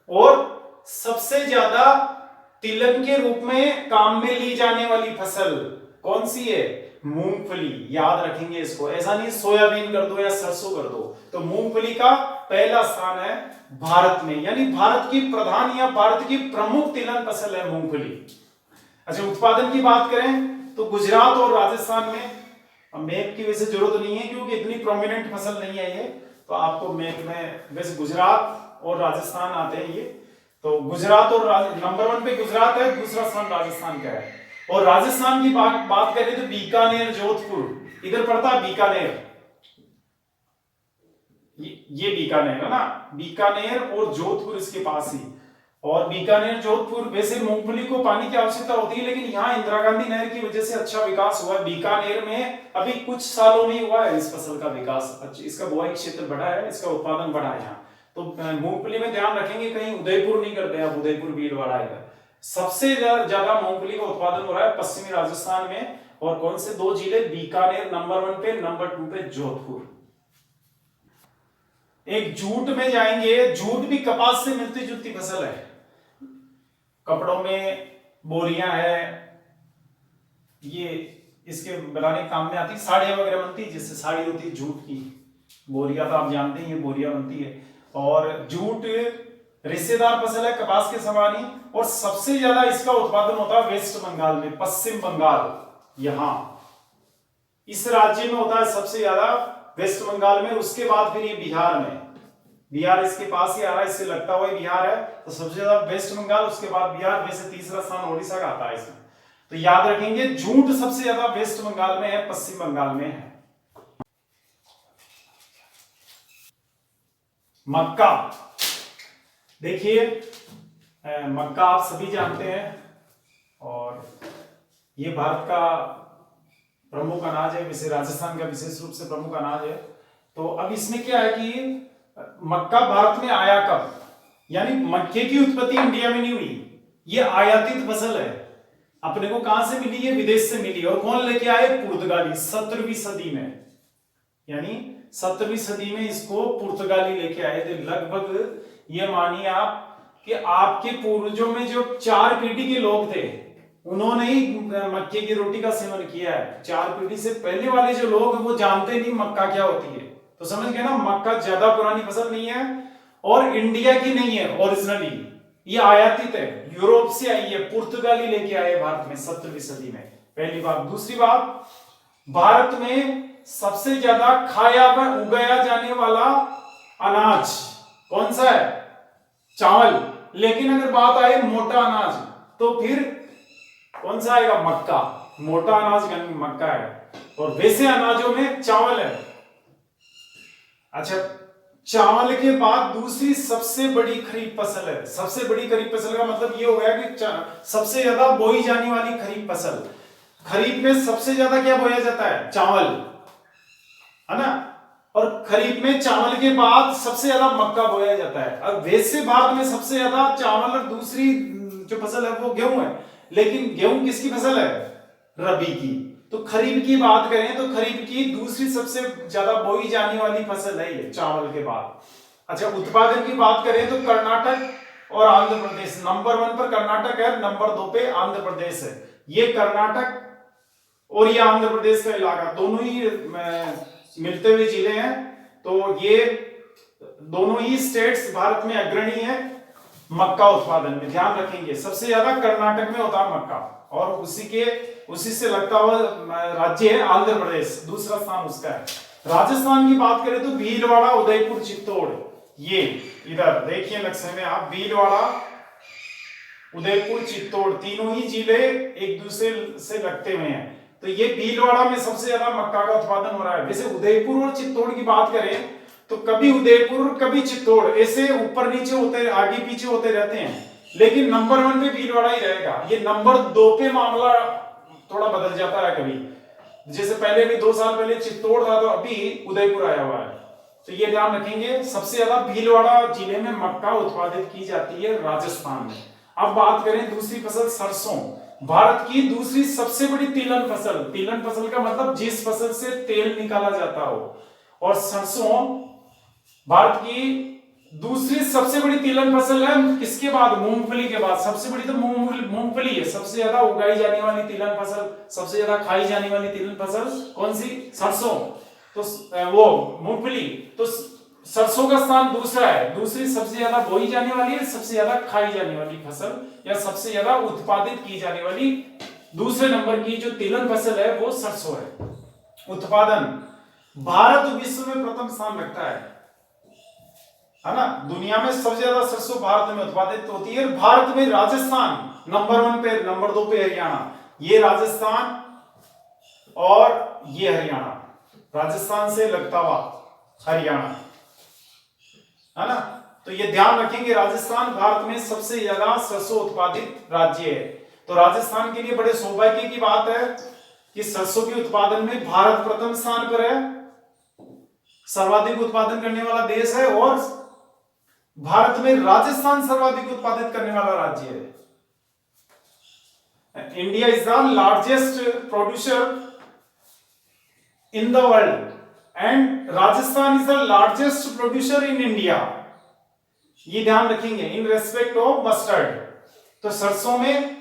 और सबसे ज्यादा तिलहन के रूप में काम में ली जाने वाली फसल कौन सी है? मूंगफली। याद रखेंगे इसको, ऐसा नहीं सोयाबीन कर दो या सरसों कर दो। तो मूंगफली का पहला स्थान है भारत में, यानी भारत की प्रधान या भारत की प्रमुख तिलहन फसल है मूंगफली। अच्छा, उत्पादन की बात करें तो गुजरात और राजस्थान में, मैप की वैसे जरूरत नहीं है क्योंकि इतनी प्रोमिनेंट फसल नहीं है ये, तो आपको मैप में वैसे गुजरात और राजस्थान आते हैं ये। तो गुजरात और नंबर 1 पे गुजरात है, दूसरा स्थान राजस्थान का है। और राजस्थान की बात करें तो बीकानेर, जोधपुर, इधर पड़ता है बीकानेर, ये बीकानेर है ना, बीकानेर और जोधपुर इसके पास ही। और बीकानेर, जोधपुर, वैसे मूंगफली को पानी की आवश्यकता होती है, लेकिन यहाँ इंदिरा गांधी नहर की वजह से अच्छा विकास हुआ है। बीकानेर में अभी कुछ सालों में हुआ है इस फसल का विकास, इसका बुआई क्षेत्र बढ़ा है, इसका उत्पादन बढ़ा है यहाँ। तो मूंगफली में ध्यान रखेंगे कहीं उदयपुर नहीं करते आप, उदयपुर भीलवाड़ा है। सबसे ज्यादा मूंगफली का उत्पादन हो रहा है पश्चिमी राजस्थान में, और कौन से दो जिले? बीकानेर नंबर 1 पे, नंबर 2 पे जोधपुर। एक जूट में जाएंगे, जूट भी कपास से मिलती जुलती फसल है, कपड़ों में बोरियां है, ये इसके बनाने के काम में आती है, साड़ियां वगैरह बनती है, जिससे साड़ी होती है जूट की, बोरिया तो आप जानते ही, बोरिया बनती है। और जूट रेशेदार फसल है कपास के समान ही, और सबसे ज्यादा इसका उत्पादन होता है वेस्ट बंगाल में, पश्चिम बंगाल, यहां इस राज्य में होता है सबसे ज्यादा, वेस्ट बंगाल में। उसके बाद फिर ये बिहार में, बिहार इसके पास ही आ रहा है, इससे लगता हुआ बिहार है, तो सबसे ज्यादा वेस्ट बंगाल, उसके बाद बिहार, वैसे तीसरा स्थान ओडिशा का आता है इसमें। तो याद रखेंगे, जूट सबसे ज्यादा वेस्ट बंगाल में है, पश्चिम बंगाल में है। मक्का, देखिए मक्का आप सभी जानते हैं, और ये भारत का प्रमुख अनाज है, वैसे राजस्थान का विशेष रूप से प्रमुख अनाज है। तो अब इसमें क्या है कि मक्का भारत में आया कब, यानी मक्के की उत्पत्ति इंडिया में नहीं हुई, ये आयातित फसल है। अपने को कहां से मिली? ये विदेश से मिली। और कौन लेके आए? पुर्तगाली, 17वीं सदी में, यानी 17वीं सदी में इसको पुर्तगाली लेके आए थे। लगभग ये मानिए आप कि आपके पूर्वजों में जो 4 पीढ़ी के लोग थे उन्होंने ही मक्के की रोटी का सेवन किया है। 4 पीढ़ी से पहले वाले जो लोग वो जानते नहीं मक्का क्या होती है। तो समझ गए ना, मक्का ज्यादा पुरानी फसल नहीं है और इंडिया की नहीं है ओरिजिनली, ये आयातित है, यूरोप से आई है, पुर्तगाली लेके आए भारत में 17वीं सदी में। पहली बात। दूसरी बात, भारत में सबसे ज्यादा खाया व उगाया जाने वाला अनाज कौन सा है? चावल। लेकिन अगर बात आए मोटा अनाज तो फिर कौन सा आएगा? मक्का। मोटा अनाज मक्का है और वैसे अनाजों में चावल है। अच्छा, चावल के बाद दूसरी सबसे बड़ी खरीफ फसल है। सबसे बड़ी खरीफ फसल का मतलब ये हो गया कि सबसे ज्यादा बोई जाने वाली खरीफ फसल। खरीफ में सबसे ज्यादा क्या बोया जाता है? चावल, है ना। और खरीफ में चावल के बाद सबसे ज्यादा मक्का बोया जाता है। अब वैसे भारत में सबसे ज्यादा चावल और दूसरी जो फसल है वो गेहूं है। लेकिन गेहूं किसकी फसल है? रबी की। तो खरीफ की बात करें तो खरीफ की दूसरी सबसे ज्यादा बोई जाने वाली फसल है ये, चावल के बाद। अच्छा, उत्पादन की बात करें तो कर्नाटक और आंध्र प्रदेश नंबर 1 पर कर्नाटक है, नंबर 2 पे आंध्र प्रदेश है। ये कर्नाटक और ये आंध्र प्रदेश का इलाका दोनों ही मिलते हुए जिले हैं। तो ये दोनों ही स्टेट्स भारत में अग्रणी है मक्का उत्पादन में। ध्यान रखेंगे, सबसे ज्यादा कर्नाटक में होता है मक्का और उसी से लगता हुआ राज्य है आंध्र प्रदेश, दूसरा स्थान उसका है। राजस्थान की बात करें तो भीलवाड़ा, उदयपुर, चित्तौड़, ये इधर देखिए नक्शे में आप, भीलवाड़ा, उदयपुर, चित्तौड़ तीनों ही जिले एक दूसरे से लगते हुए हैं। तो ये भीलवाड़ा में सबसे ज्यादा मक्का का उत्पादन हो रहा है। वैसे उदयपुर और चित्तौड़ की बात करें तो कभी उदयपुर कभी चित्तौड़ ऐसे ऊपर नीचे होते, आगे पीछे होते रहते हैं, लेकिन नंबर 1 पे भीलवाड़ा ही रहेगा। ये नंबर 2 पे मामला थोड़ा बदल जाता है कभी, जैसे पहले भी 2 साल पहले चित्तौड़ था तो अभी उदयपुर आया हुआ है। तो ये ध्यान रखेंगे, सबसे ज्यादा भीलवाड़ा जिले में मक्का उत्पादित की जाती है राजस्थान में। अब बात करें दूसरी फसल, सरसों। भारत की दूसरी सबसे बड़ी तिलहन फसल। तिलहन फसल का मतलब जिस फसल से तेल निकाला जाता हो। और सरसों भारत की दूसरी सबसे बड़ी तिलहन फसल है। किसके बाद? मूंगफली के बाद। सबसे बड़ी तो मूंगफली है, सबसे ज्यादा उगाई जाने वाली तिलहन फसल, सबसे ज्यादा खाई जाने वाली तिलहन फसल कौन सी? सरसों। तो वो मूंगफली, तो सरसों का स्थान दूसरा है। दूसरी सबसे ज्यादा बोई जाने वाली है, सबसे ज्यादा खाई जाने वाली फसल या सबसे ज्यादा उत्पादित की जाने वाली दूसरे नंबर की जो तिलहन फसल है वो सरसों है। उत्पादन, भारत विश्व में प्रथम स्थान रखता है ना। दुनिया में सबसे ज्यादा सरसों भारत में उत्पादित होती है। भारत में राजस्थान नंबर 1 पे, नंबर 2 पे हरियाणा। ये राजस्थान और ये हरियाणा, राजस्थान से लगता हुआ हरियाणा, है ना। तो ये ध्यान रखेंगे, राजस्थान भारत में सबसे ज्यादा सरसों उत्पादित राज्य है। तो राजस्थान के लिए बड़े सौभाग्य की बात है कि सरसों के उत्पादन में भारत प्रथम स्थान पर है, सर्वाधिक उत्पादन करने वाला देश है और भारत में राजस्थान सर्वाधिक उत्पादित करने वाला राज्य है। India is the largest producer in the world and Rajasthan is the largest producer in India. ये ध्यान रखेंगे इन रेस्पेक्ट ऑफ मस्टर्ड। तो सरसों में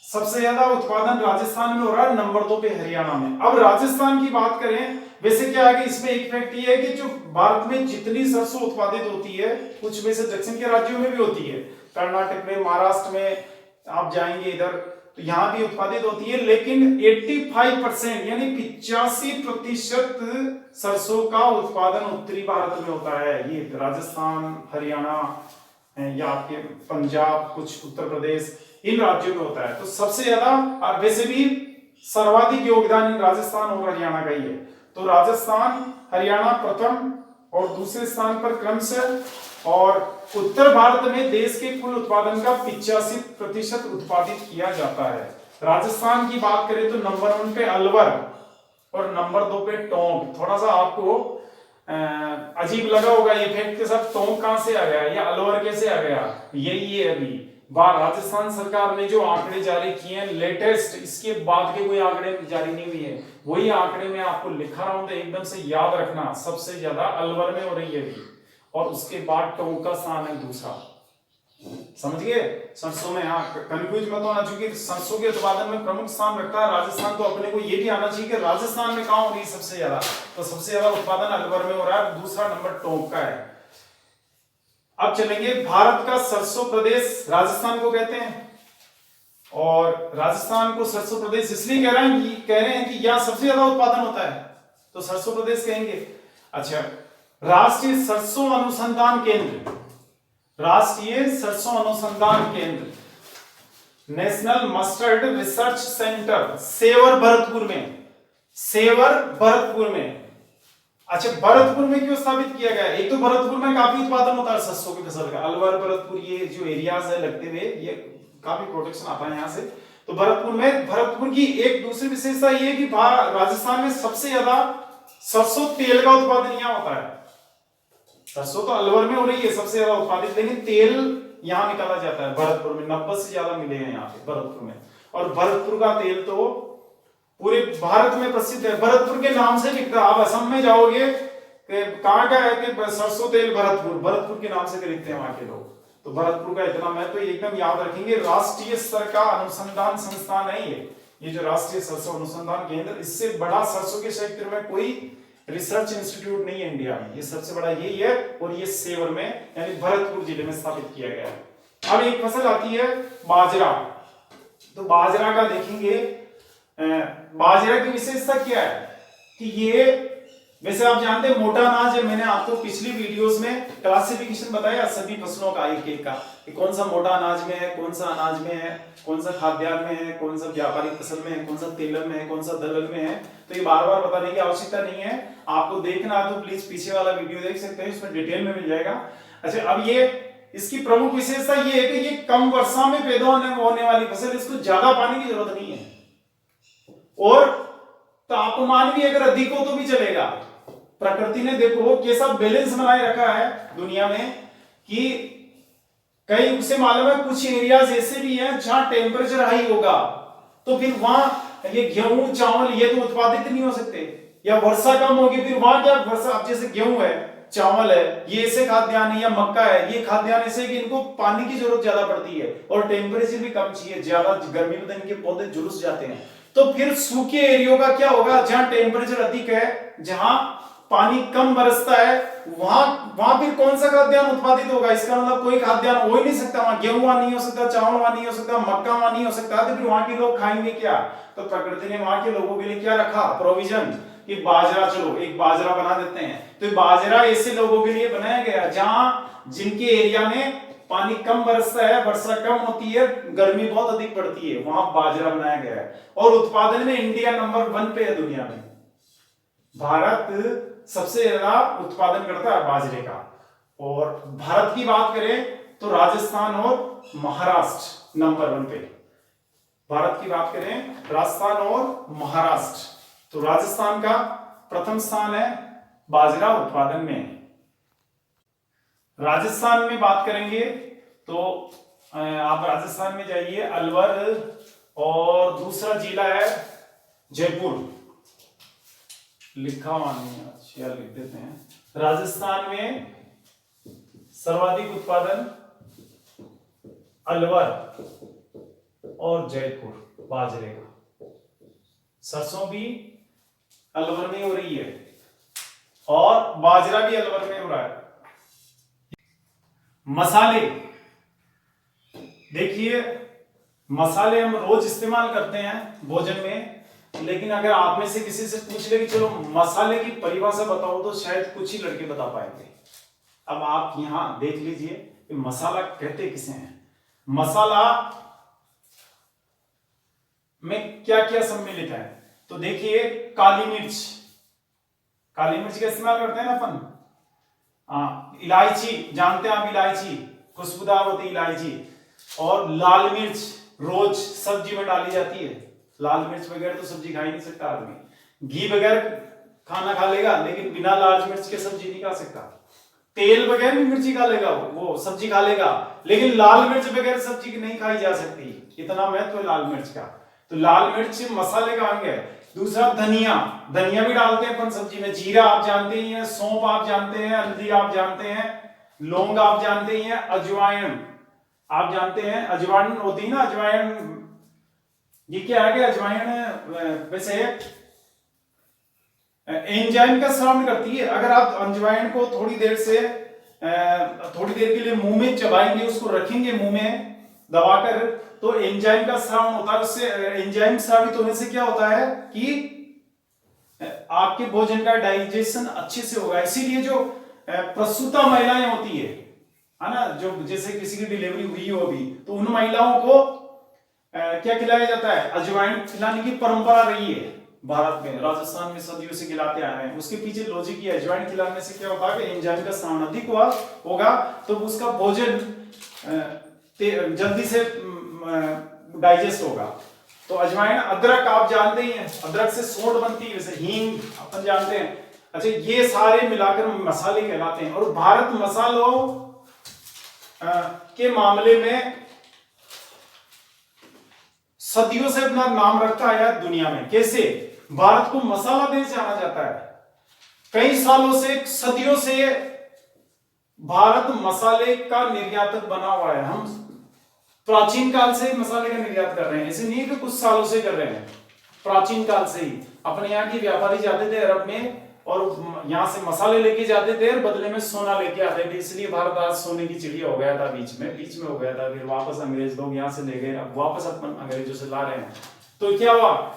सबसे ज्यादा उत्पादन राजस्थान में हो रहा है, नंबर 2 पे हरियाणा में। अब राजस्थान की बात करें, वैसे क्या है कि इसमें एक फैक्ट ये है कि जो भारत में जितनी सरसों उत्पादित होती है, कुछ में से दक्षिण के राज्यों में भी होती है, कर्नाटक में, महाराष्ट्र में आप जाएंगे इधर तो यहां भी उत्पादित होती है, लेकिन 85% यानी 85% सरसों का उत्पादन उत्तरी भारत में होता है। ये राजस्थान, हरियाणा या आपके पंजाब, कुछ उत्तर प्रदेश, इन राज्यों में होता है। तो सबसे ज्यादा, और वैसे भी सर्वाधिक योगदान इन राजस्थान और हरियाणा का ही है। तो राजस्थान, हरियाणा प्रथम और दूसरे स्थान पर क्रमशः, और उत्तर भारत में देश के कुल उत्पादन का 85% उत्पादित किया जाता है। राजस्थान की बात करें तो नंबर 1 पे अलवर, और नंबर 2 पे टोंक। थोड़ा सा आपको अजीब लगा होगा ये फैक्ट के साथ, टोंक कहां से आ गया या अलवर कैसे आ गया, यही है अभी राजस्थान सरकार ने जो आंकड़े जारी किए हैं लेटेस्ट, इसके बाद के कोई आंकड़े जारी नहीं हुए हैं, वही आंकड़े में आपको लिखा रहा हूं, तो एकदम से याद रखना। सबसे ज्यादा अलवर में हो रही है अभी, और उसके बाद टोंक का स्थान है दूसरा। समझ गए? सरसों में, हाँ कंफ्यूज मत होना, चूंकि सरसों के उत्पादन में प्रमुख स्थान रखता है राजस्थान, तो अपने को ये भी आना चाहिए कि राजस्थान में कहां हो रही है सबसे ज्यादा, तो सबसे ज्यादा उत्पादन अलवर में हो रहा है, दूसरा नंबर टोंक का है। अब चलेंगे, भारत का सरसों प्रदेश राजस्थान को कहते हैं, और राजस्थान को सरसों प्रदेश इसलिए कह रहे हैं कि यहां सबसे ज्यादा उत्पादन होता है, तो सरसों प्रदेश कहेंगे। अच्छा, राष्ट्रीय सरसों अनुसंधान केंद्र, राष्ट्रीय सरसों अनुसंधान केंद्र, national mustard research centre, Sewar Bharatpur में, सेवर भरतपुर में। अच्छा, भरतपुर में क्यों स्थापित किया गया? एक तो भरतपुर में काफी उत्पादन होता है सरसों की फसल का, अलवर भरतपुर ये जो एरियाज है लगते हुए, ये काफी प्रोडक्शन आता है यहाँ से, तो भरतपुर में, भरतपुर की एक दूसरी विशेषता ये कि राजस्थान में सबसे ज्यादा सरसों तेल का उत्पादन यहाँ होता है। सरसों तो अलवर में हो रही है सबसे ज्यादा उत्पादित, लेकिन तेल यहां निकाला जाता है भरतपुर में, 90 से ज्यादा मिलेगा यहाँ पे भरतपुर में, और भरतपुर का तेल तो पूरे भारत में प्रसिद्ध है, भरतपुर के नाम से बिकता है। आप असम में जाओगे, कहाँ का है कि सरसों तेल भरतपुर, भरतपुर के नाम से खरीदते हैं वहां के लोग, तो भरतपुर का इतना महत्व तो एकदम याद रखेंगे। राष्ट्रीय स्तर का अनुसंधान संस्थान है ये जो राष्ट्रीय सरसों अनुसंधान केंद्र, इससे बड़ा सरसों के क्षेत्र में कोई रिसर्च इंस्टीट्यूट नहीं है इंडिया में, ये सबसे बड़ा यही है, और ये सेवर में यानी भरतपुर जिले में स्थापित किया गया है। अब एक फसल आती है बाजरा, तो बाजरा का देखेंगे, बाजरा की विशेषता क्या है कि ये, वैसे आप जानते हैं मोटा अनाज है, मैंने आपको पिछली वीडियोस में क्लासिफिकेशन बताया सभी फसलों का एक एक का, कि कौन सा मोटा अनाज में है, कौन सा अनाज में है, कौन सा खाद्यान्न में है, कौन सा व्यापारिक फसल में है, कौन सा तेलर में है, कौन सा दलहन में है, तो ये बार बार बताने की आवश्यकता नहीं है, आपको देखना तो प्लीज पीछे वाला वीडियो देख सकते हैं, उसमें डिटेल में मिल जाएगा। अच्छा, अब ये इसकी प्रमुख विशेषता ये है कि ये कम वर्षा में पैदा होने वाली फसल, इसको ज्यादा पानी की जरूरत नहीं है, और तापमान भी अगर अधिक हो तो भी चलेगा। प्रकृति ने देखो कैसा बैलेंस बनाए रखा है दुनिया में, कि कई उसे मालूम है कुछ एरियाज ऐसे भी हैं जहां टेम्परेचर हाई होगा, तो फिर वहां ये गेहूं चावल ये तो उत्पादित नहीं हो सकते, या वर्षा कम होगी, फिर वहां क्या वर्षा, अब जैसे गेहूं है, चावल है, ये ऐसे खाद्यान्न है, या मक्का है, ये खाद्यान्न ऐसे कि इनको पानी की जरूरत ज्यादा पड़ती है, और टेम्परेचर भी कम चाहिए, ज्यादा गर्मी में तो इनके पौधे झुलस जाते हैं, तो फिर सूखे एरियो का क्या होगा, जहां टेम्परेचर अधिक है, जहां पानी कम बरसता है, वहां फिर कौन सा खाद्यान्न उत्पादित होगा? इसका मतलब कोई खाद्यान्न हो ही नहीं सकता, वहां गेहूं वहां नहीं हो सकता, चावल वहां नहीं हो सकता, मक्का वहां नहीं हो सकता, तो फिर वहां के लोग खाएंगे क्या? तो प्रकृति ने वहां के लोगों के लिए क्या रखा प्रोविजन, कि बाजरा, चलो एक बाजरा बना देते हैं, तो बाजरा ऐसे लोगों के लिए बनाया गया जहां जिनके एरिया में पानी कम बरसता है, वर्षा कम होती है, गर्मी बहुत अधिक पड़ती है, वहां बाजरा बनाया गया है, और उत्पादन में इंडिया नंबर 1 पे है दुनिया में, भारत सबसे ज्यादा उत्पादन करता है बाजरे का। और भारत की बात करें तो राजस्थान और महाराष्ट्र नंबर 1 पे, भारत की बात करें राजस्थान और महाराष्ट्र, तो राजस्थान का प्रथम स्थान है बाजरा उत्पादन में। राजस्थान में बात करेंगे तो आप राजस्थान में जाइए, अलवर, और दूसरा जिला है जयपुर, लिखा हुआ नहीं है, अच्छा लिख देते हैं। राजस्थान में सर्वाधिक उत्पादन अलवर और जयपुर बाजरे का, सरसों भी अलवर में हो रही है और बाजरा भी अलवर में हो रहा है। मसाले देखिए, मसाले हम रोज इस्तेमाल करते हैं भोजन में, लेकिन अगर आप में से किसी से पूछ ले कि चलो मसाले की परिभाषा बताओ, तो शायद कुछ ही लड़के बता पाएंगे। अब आप यहां देख लीजिए कि मसाला कहते किसे हैं। मसाला में क्या क्या सम्मिलित है, तो देखिए काली मिर्च, काली मिर्च का इस्तेमाल करते हैं ना अपन, इलायची जानते हैं आप, इलायची खुशबूदार होती है इलायची, और लाल मिर्च रोज सब्जी में डाली जाती है, लाल मिर्च वगैरह तो सब्जी खा ही नहीं सकता आदमी, घी बगैर खाना खा लेगा, लेकिन बिना लाल मिर्च के सब्जी नहीं खा सकता। तेल बगैर भी मिर्ची खा लेगा, वो सब्जी खा लेगा, लेकिन लाल मिर्च बगैर सब्जी की नहीं खाई जा सकती। इतना महत्व है लाल मिर्च का। तो लाल मिर्च मसाले का अंग है। दूसरा धनिया, धनिया भी डालते हैं अपन सब्जी में। जीरा आप जानते ही हैं, सौंफ आप जानते हैं, हल्दी आप जानते हैं, लौंग आप जानते ही हैं, अजवाइन आप जानते हैं। अजवाइन होती है ना, अजवाइन ये क्या है कि अजवाइन वैसे एंजाइम का श्रवण करती है। अगर आप अजवाइन को थोड़ी देर के लिए मुंह में चबाएंगे, उसको रखेंगे मुंह में दबाकर, तो एंजाइम का श्रवण होता है। उससे एंजाइम स्रावित होने से क्या होता है कि आपके भोजन का डाइजेशन अच्छे से होगा। इसीलिए जो प्रसूता महिलाएं होती है ना, जो जैसे किसी की डिलीवरी हुई हो अभी, तो उन महिलाओं को क्या खिलाया जाता है? अजवाइन खिलाने की परंपरा रही है भारत में, राजस्थान में सदियों से खिलाते आ रहे हैं। उसके पीछे लॉजिक ये, अजवाइन खिलाने से क्या होता है कि एंजाइम का श्रवण अधिक होगा, तो उसका भोजन जल्दी से डाइजेस्ट होगा। तो अजवाइन, अदरक आप जानते ही हैं, अदरक से सोंठ बनती है, वैसे हींग अपन जानते हैं। अच्छा, ये सारे मिलाकर मसाले कहलाते हैं। और भारत मसालों के मामले में सदियों से अपना नाम रखता है दुनिया में। कैसे? भारत को मसाला देश जाना जाता है। कई सालों से, सदियों से भारत मसाले का निर्यातक बना हुआ है। हम प्राचीन काल से मसाले का निर्यात कर रहे हैं, ऐसे नहीं कि कुछ सालों से कर रहे हैं। प्राचीन काल से ही अपने यहाँ के व्यापारी जाते थे अरब में और यहाँ से मसाले लेके जाते थे और बदले में सोना लेके आते थे। इसलिए भारत आज सोने की चिड़िया हो गया था, बीच में हो गया था। फिर वापस अंग्रेज लोग यहाँ से ले गए, अब वापस अपन अंग्रेजों से ला रहे हैं। तो क्या हुआ?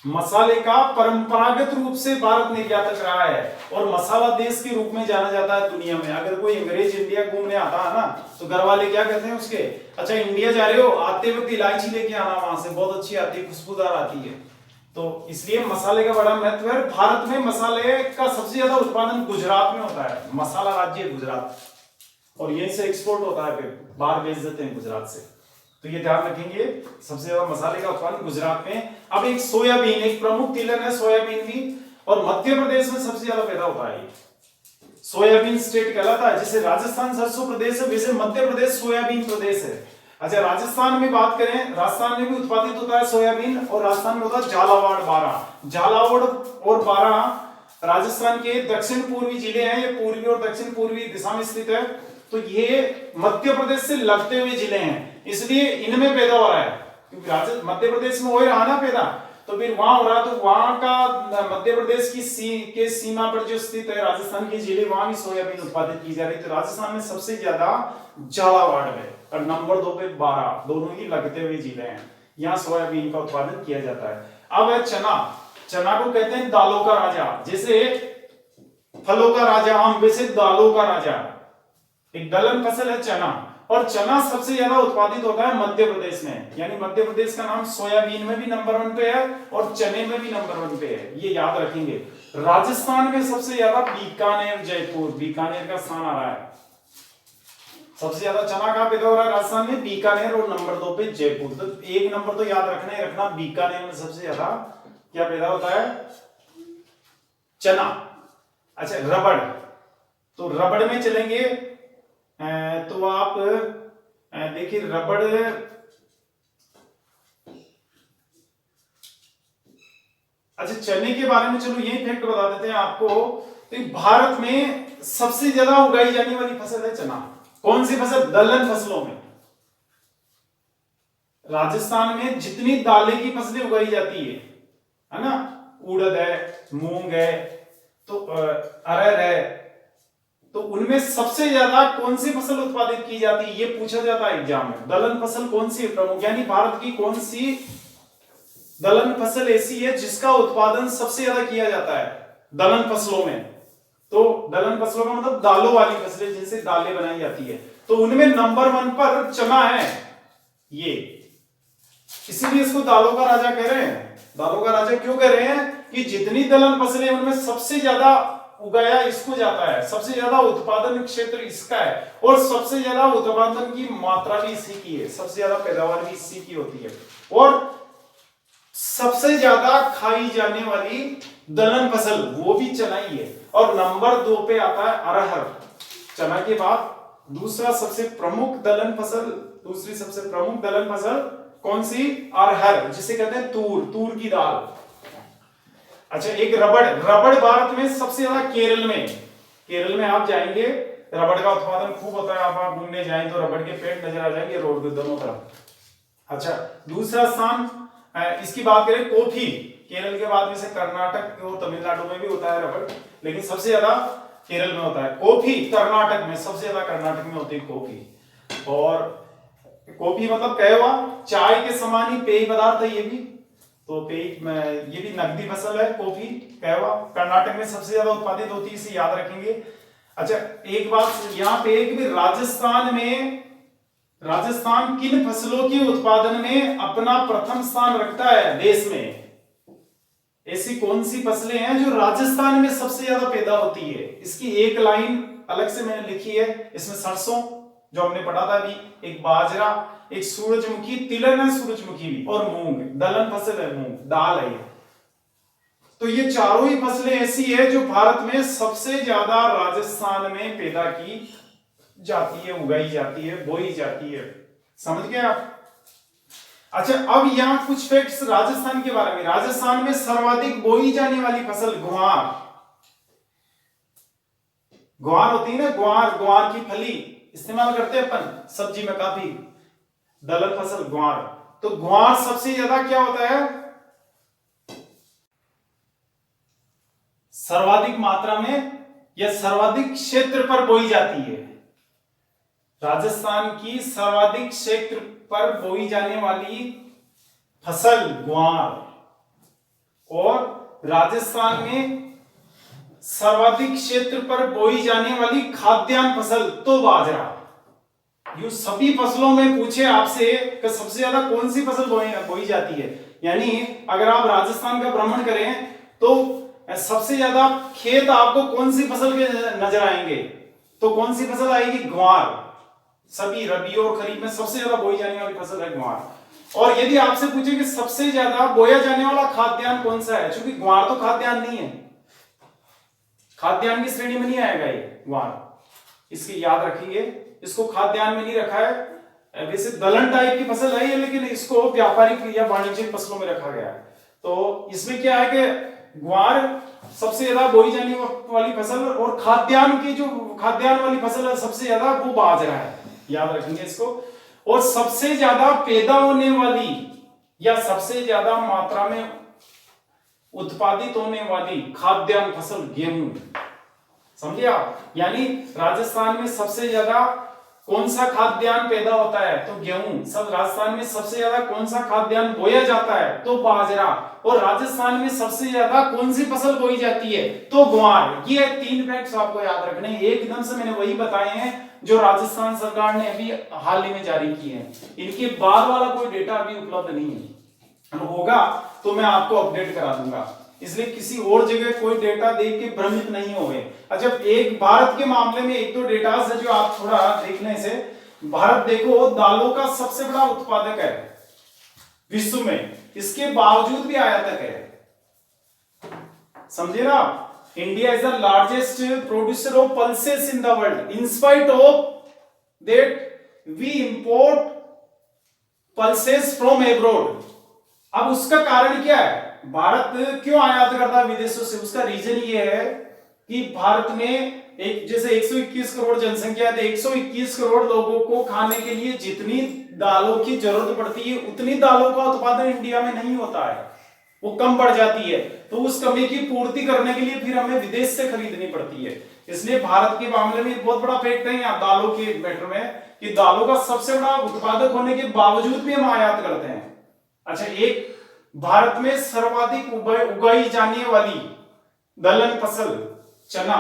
मसाले का परंपरागत रूप से भारत निर्यातक रहा है और मसाला देश के रूप में जाना जाता है दुनिया में। अगर कोई अंग्रेज इंडिया घूमने आता है ना, तो घर वाले क्या कहते हैं उसके? अच्छा, इंडिया जा रहे हो, आते वक्त इलायची लेके आना, वहां से बहुत अच्छी आती है, खुशबूदार आती है। तो इसलिए मसाले का बड़ा महत्व है। भारत में मसाले का सबसे ज्यादा उत्पादन गुजरात में होता है। मसाला राज्य है गुजरात, और यहीं से एक्सपोर्ट होता है, फिर बाहर भेज देते हैं गुजरात से। तो ये ध्यान रखेंगे, सबसे ज्यादा मसाले का उत्पादन गुजरात में। अब एक सोयाबीन, एक प्रमुख तिलहन है सोयाबीन भी, और मध्य प्रदेश में सबसे ज्यादा पैदा होता है। सोयाबीन स्टेट कहलाता है। जैसे राजस्थान सरसों प्रदेश है, वैसे मध्य प्रदेश सोयाबीन प्रदेश है। अच्छा, राजस्थान में बात करें, राजस्थान में भी उत्पादित होता है सोयाबीन, और राजस्थान में होता है झालावाड़, बारां। झालावाड़ और बारां राजस्थान के दक्षिण पूर्वी जिले हैं। ये पूर्वी और दक्षिण पूर्वी दिशा में स्थित है। तो ये मध्य प्रदेश से लगते हुए जिले हैं, इसलिए इनमें पैदा हो रहा है। क्योंकि मध्य प्रदेश में हो रहा है ना पैदा, तो फिर वहां हो रहा, तो वहां का मध्य प्रदेश की सीमा पर जो स्थित है राजस्थान के जिले, वहां भी सोयाबीन उत्पादित की जा रही है। तो राजस्थान में सबसे ज्यादा झालावाड़ है और नंबर 2 पे बारां, दोनों ही लगते हुए जिले हैं। यहाँ सोयाबीन का उत्पादन किया जाता है। अब है चना। चना को कहते हैं दालों का राजा। जैसे फलों का राजा आम, वैसे दालों का राजा एक दलहन फसल है चना। और चना सबसे ज्यादा उत्पादित होता है मध्य प्रदेश में, यानी मध्य प्रदेश का नाम सोयाबीन में भी नंबर 1 पे है और चने में भी नंबर 1 पे है, ये याद रखेंगे। राजस्थान में सबसे ज्यादा बीकानेर, जयपुर, बीकानेर का स्थान आ रहा है। सबसे ज्यादा चना कहां पैदा हो रहा है राजस्थान में? बीकानेर, और नंबर 2 पे जयपुर। तो एक नंबर तो याद रखना ही रखना, बीकानेर में सबसे ज्यादा क्या पैदा होता है? चना। अच्छा, रबड़। तो रबड़ में चलेंगे तो आप देखिए रबड़, अच्छा चने के बारे में चलो यही फैक्ट बता देते हैं आपको। तो भारत में सबसे ज्यादा उगाई जाने वाली फसल है चना। कौन सी फसल? दलहन फसलों में। राजस्थान में जितनी दालें की फसलें उगाई जाती है ना, उड़द है, मूंग है, तो अरहर है, तो उनमें सबसे ज्यादा कौन सी फसल उत्पादित की जाती है, ये पूछा जाता है एग्जाम में। दलहन फसल कौन सी प्रमुख, यानी भारत की कौन सी दलहन फसल ऐसी है जिसका उत्पादन सबसे ज्यादा किया जाता है दलहन फसलों में? तो दलहन फसलों का मतलब दालों वाली फसलें जिनसे दालें बनाई जाती है। तो उनमें नंबर 1 पर चना है ये, इसीलिए इसको दालों का राजा कह रहे हैं। दालों का राजा क्यों कह रहे हैं? कि जितनी दलहन फसलें उनमें सबसे ज्यादा उगाया इसको जाता है, सबसे ज्यादा उत्पादन क्षेत्र इसका है, और सबसे ज्यादा उत्पादन की मात्रा भी इसी की है, सबसे ज्यादा पैदावार भी इसी की होती है। और सबसे ज्यादा खाई जाने वाली दलहन फसल वो भी चना ही है। और नंबर 2 पे आता है अरहर। चना के बाद दूसरी सबसे प्रमुख दलहन फसल कौन सी? अरहर, जिसे कहते हैं तूर की दाल। अच्छा, एक रबड़ भारत में सबसे ज्यादा केरल में आप जाएंगे, रबड़ का उत्पादन खूब होता है। आप घूमने जाएं तो रबड़ के पेड़ नजर आ जाएंगे रोड पे दोनों तरफ। अच्छा, दूसरा स्थान इसकी बात करें कॉफी, केरल के बाद में से कर्नाटक और तमिलनाडु में भी होता है रबड़, लेकिन सबसे ज्यादा केरल में होता है। कॉफी कर्नाटक में सबसे ज्यादा, कर्नाटक में होती है कॉफी। और कॉफी मतलब कहवा, चाय के समान ही पेय पदार्थ है ये भी। तो ये भी नकदी फसल है कॉफी, कहवा। कर्नाटक में सबसे ज्यादा उत्पादित होती है, इसे याद रखेंगे। अच्छा, एक बात यहाँ पे एक भी राजस्थान किन फसलों के उत्पादन में अपना प्रथम स्थान रखता है देश में? ऐसी कौन सी फसलें हैं जो राजस्थान में सबसे ज्यादा पैदा होती है? इसकी एक लाइन अलग से मैंने लिखी है। इसमें सरसों जो हमने पढ़ा था अभी, एक बाजरा, एक सूरजमुखी, तिलहन है सूरजमुखी भी, और मूंग, दलहन फसल है, मूंग दाल है ये। तो ये चारों ही फसलें ऐसी है जो भारत में सबसे ज्यादा राजस्थान में पैदा की जाती है, उगाई जाती है, बोई जाती है। समझ गए आप? अच्छा, अब यहां कुछ फैक्ट्स राजस्थान के बारे में। राजस्थान में सर्वाधिक बोई जाने वाली फसल ग्वार होती है ना, ग्वार की फली इस्तेमाल करते हैं अपन सब्जी में काफी, दलहन फसल ग्वार। तो ग्वार सबसे ज्यादा क्या होता है? सर्वाधिक मात्रा में या सर्वाधिक क्षेत्र पर बोई जाती है। राजस्थान की सर्वाधिक क्षेत्र पर बोई जाने वाली फसल ग्वार, और राजस्थान में सर्वाधिक क्षेत्र पर बोई जाने वाली खाद्यान्न फसल तो बाजरा। ये सभी फसलों में पूछे आपसे कि सबसे ज्यादा कौन सी फसल बोई जाती है, यानी अगर आप राजस्थान का भ्रमण करें तो सबसे ज्यादा खेत आपको कौन सी फसल के नजर आएंगे? तो कौन सी फसल आएगी? ग्वार। सभी रबी और खरीफ में सबसे ज्यादा बोई जाने वाली फसल है ग्वार। और यदि आपसे पूछे कि सबसे ज्यादा बोया जाने वाला खाद्यान्न कौन सा है, क्योंकि ग्वार तो खाद्यान्न नहीं है, खाद्यान्न की श्रेणी में नहीं आएगा ये ग्वार, इसकी याद रखिए, इसको खाद्यान्न में नहीं रखा है। वैसे दलहन टाइप की फसल है ये, लेकिन इसको व्यापारिक या वाणिज्यिक फसलों में रखा गया है। तो इसमें क्या है कि ग्वार सबसे ज्यादा बोई जाने वाली फसल, और खाद्यान्न वाली फसल है सबसे ज्यादा, वो बाजरा है, याद रखेंगे इसको। और सबसे ज्यादा पैदा होने वाली या सबसे ज्यादा मात्रा में उत्पादित होने वाली खाद्यान्न फसल गेहूं। समझे आप? यानी राजस्थान में सबसे ज्यादा कौन सा खाद्यान्न पैदा होता है? तो गेहूं। सब राजस्थान में सबसे ज्यादा कौन सा खाद्यान्न बोया जाता है? तो बाजरा। और राजस्थान में सबसे ज्यादा कौन सी फसल बोई जाती है? तो ग्वार। ये 3 फैक्ट्स आपको याद रखने हैं, एकदम से मैंने वही बताए हैं जो राजस्थान सरकार ने अभी हाल ही में जारी किए हैं। इनके बाद वाला कोई डेटा अभी उपलब्ध नहीं है, होगा तो मैं आपको अपडेट करा दूंगा, इसलिए किसी और जगह कोई डेटा देख के भ्रमित नहीं हो गए। अच्छा, एक भारत के मामले में 1-2 डेटा है जो आप थोड़ा देखने से, भारत देखो दालों का सबसे बड़ा उत्पादक है विश्व में, इसके बावजूद भी आयातक है। समझे ना? India is the largest producer of pulses in the world, in spite of that we import pulses from abroad. अब उसका कारण क्या है? भारत क्यों आयात करता है विदेशों से? उसका रीजन ये है कि भारत में जैसे 121 करोड़ जनसंख्या है, 121 करोड़ लोगों को खाने के लिए जितनी दालों की जरूरत पड़ती है उतनी दालों का उत्पादन इंडिया में नहीं होता है, वो कम पड़ जाती है। तो उस कमी की पूर्ति करने के लिए फिर हमें विदेश से खरीदनी पड़ती है। इसलिए भारत के मामले में बहुत बड़ा फैक्ट है यहाँ दालों के मैटर में, कि दालों का सबसे बड़ा उत्पादक होने के बावजूद भी हम आयात करते हैं। अच्छा, एक भारत में सर्वाधिक उगाई जाने वाली दलहन फसल चना,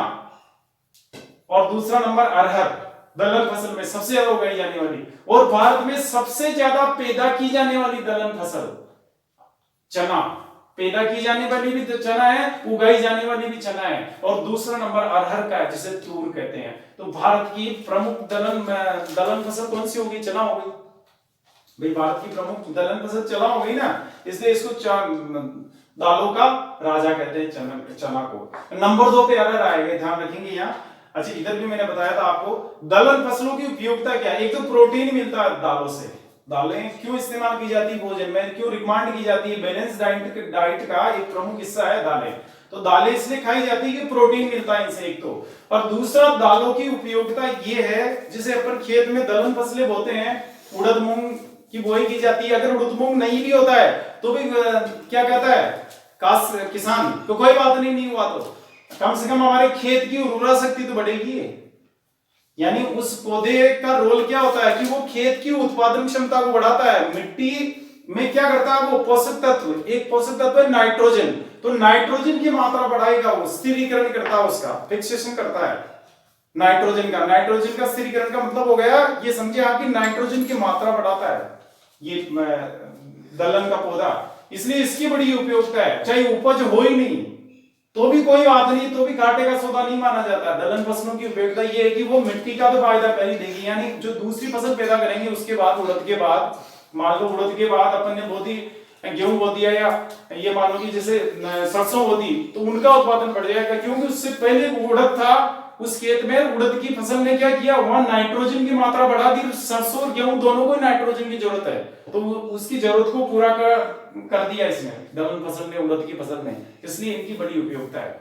और दूसरा नंबर अरहर, दलहन फसल में सबसे ज्यादा उगाई जाने वाली। और भारत में सबसे ज्यादा पैदा की जाने वाली दलहन फसल चना, पैदा की जाने वाली भी चना है, उगाई जाने वाली भी चना है। और दूसरा नंबर अरहर का है, जिसे तूर कहते हैं। तो भारत की प्रमुख दलहन फसल कौन सी होगी? चना होगी। भाई भारत की प्रमुख दलहन फसल चना हो गई ना, इसलिए इसको दालों का राजा कहते हैं चना को। नंबर 2 पे एरर आएगा, ध्यान रखेंगे यहाँ। अच्छा, इधर भी मैंने बताया था आपको दलहन फसलों की उपयोगिता क्या है। एक तो प्रोटीन मिलता है दालों से, दालें क्यों इस्तेमाल की जाती है भोजन में, क्यों रिकमेंड की जाती है, बैलेंस डाइट का एक प्रमुख हिस्सा है दालें। तो दालें इसलिए खाई जाती है कि प्रोटीन मिलता है इनसे एक तो, और दूसरा दालों की उपयोगिता ये है, जिसे अपन खेत में दलहन फसलें बोते हैं, उड़द मूंग की बुआई की जाती है। अगर उड़द मूंग नहीं भी होता है तो भी क्या कहता है किसान तो कोई बात नहीं हुआ तो कम से कम हमारे खेत की उर्वरा शक्ति तो बढ़ेगी। यानी उस पौधे का रोल क्या होता है कि वो खेत की उत्पादन क्षमता को बढ़ाता है। मिट्टी में क्या करता है वो पोषक तत्व, एक पोषक तत्व है नाइट्रोजन, तो नाइट्रोजन की मात्रा बढ़ाएगा, वो स्थिरीकरण करता है, उसका फिक्सेशन करता है नाइट्रोजन का स्थिरीकरण का मतलब हो गया, ये समझिए आपकी नाइट्रोजन की मात्रा बढ़ाता है ये दलहन का पौधा, इसलिए इसकी बड़ी उपयोगिता है। चाहे उपज हो ही नहीं तो भी कोई बात नहीं, तो भी घाटे का सौदा नहीं माना जाता। दलहन फसलों की उपयोगिता ये है कि वो मिट्टी का तो फायदा पहले देगी, यानी जो दूसरी फसल पैदा करेंगे उसके बाद, उड़द के बाद, मान लो उड़द के बाद अपन ने बो दी गेहूं बो दिया, या ये मान लो कि जैसे सरसों बो दी, तो उनका उत्पादन बढ़ जाएगा, क्योंकि उससे पहले उड़द था उस खेत में, उड़द की फसल ने क्या किया, वहां नाइट्रोजन की मात्रा बढ़ा दी। सरसों और गेहूं दोनों को नाइट्रोजन की जरूरत है, तो उसकी जरूरत को पूरा कर दिया इसमें दलहन फसल ने, उड़द की फसल ने, इसलिए इनकी बड़ी उपयोगिता है।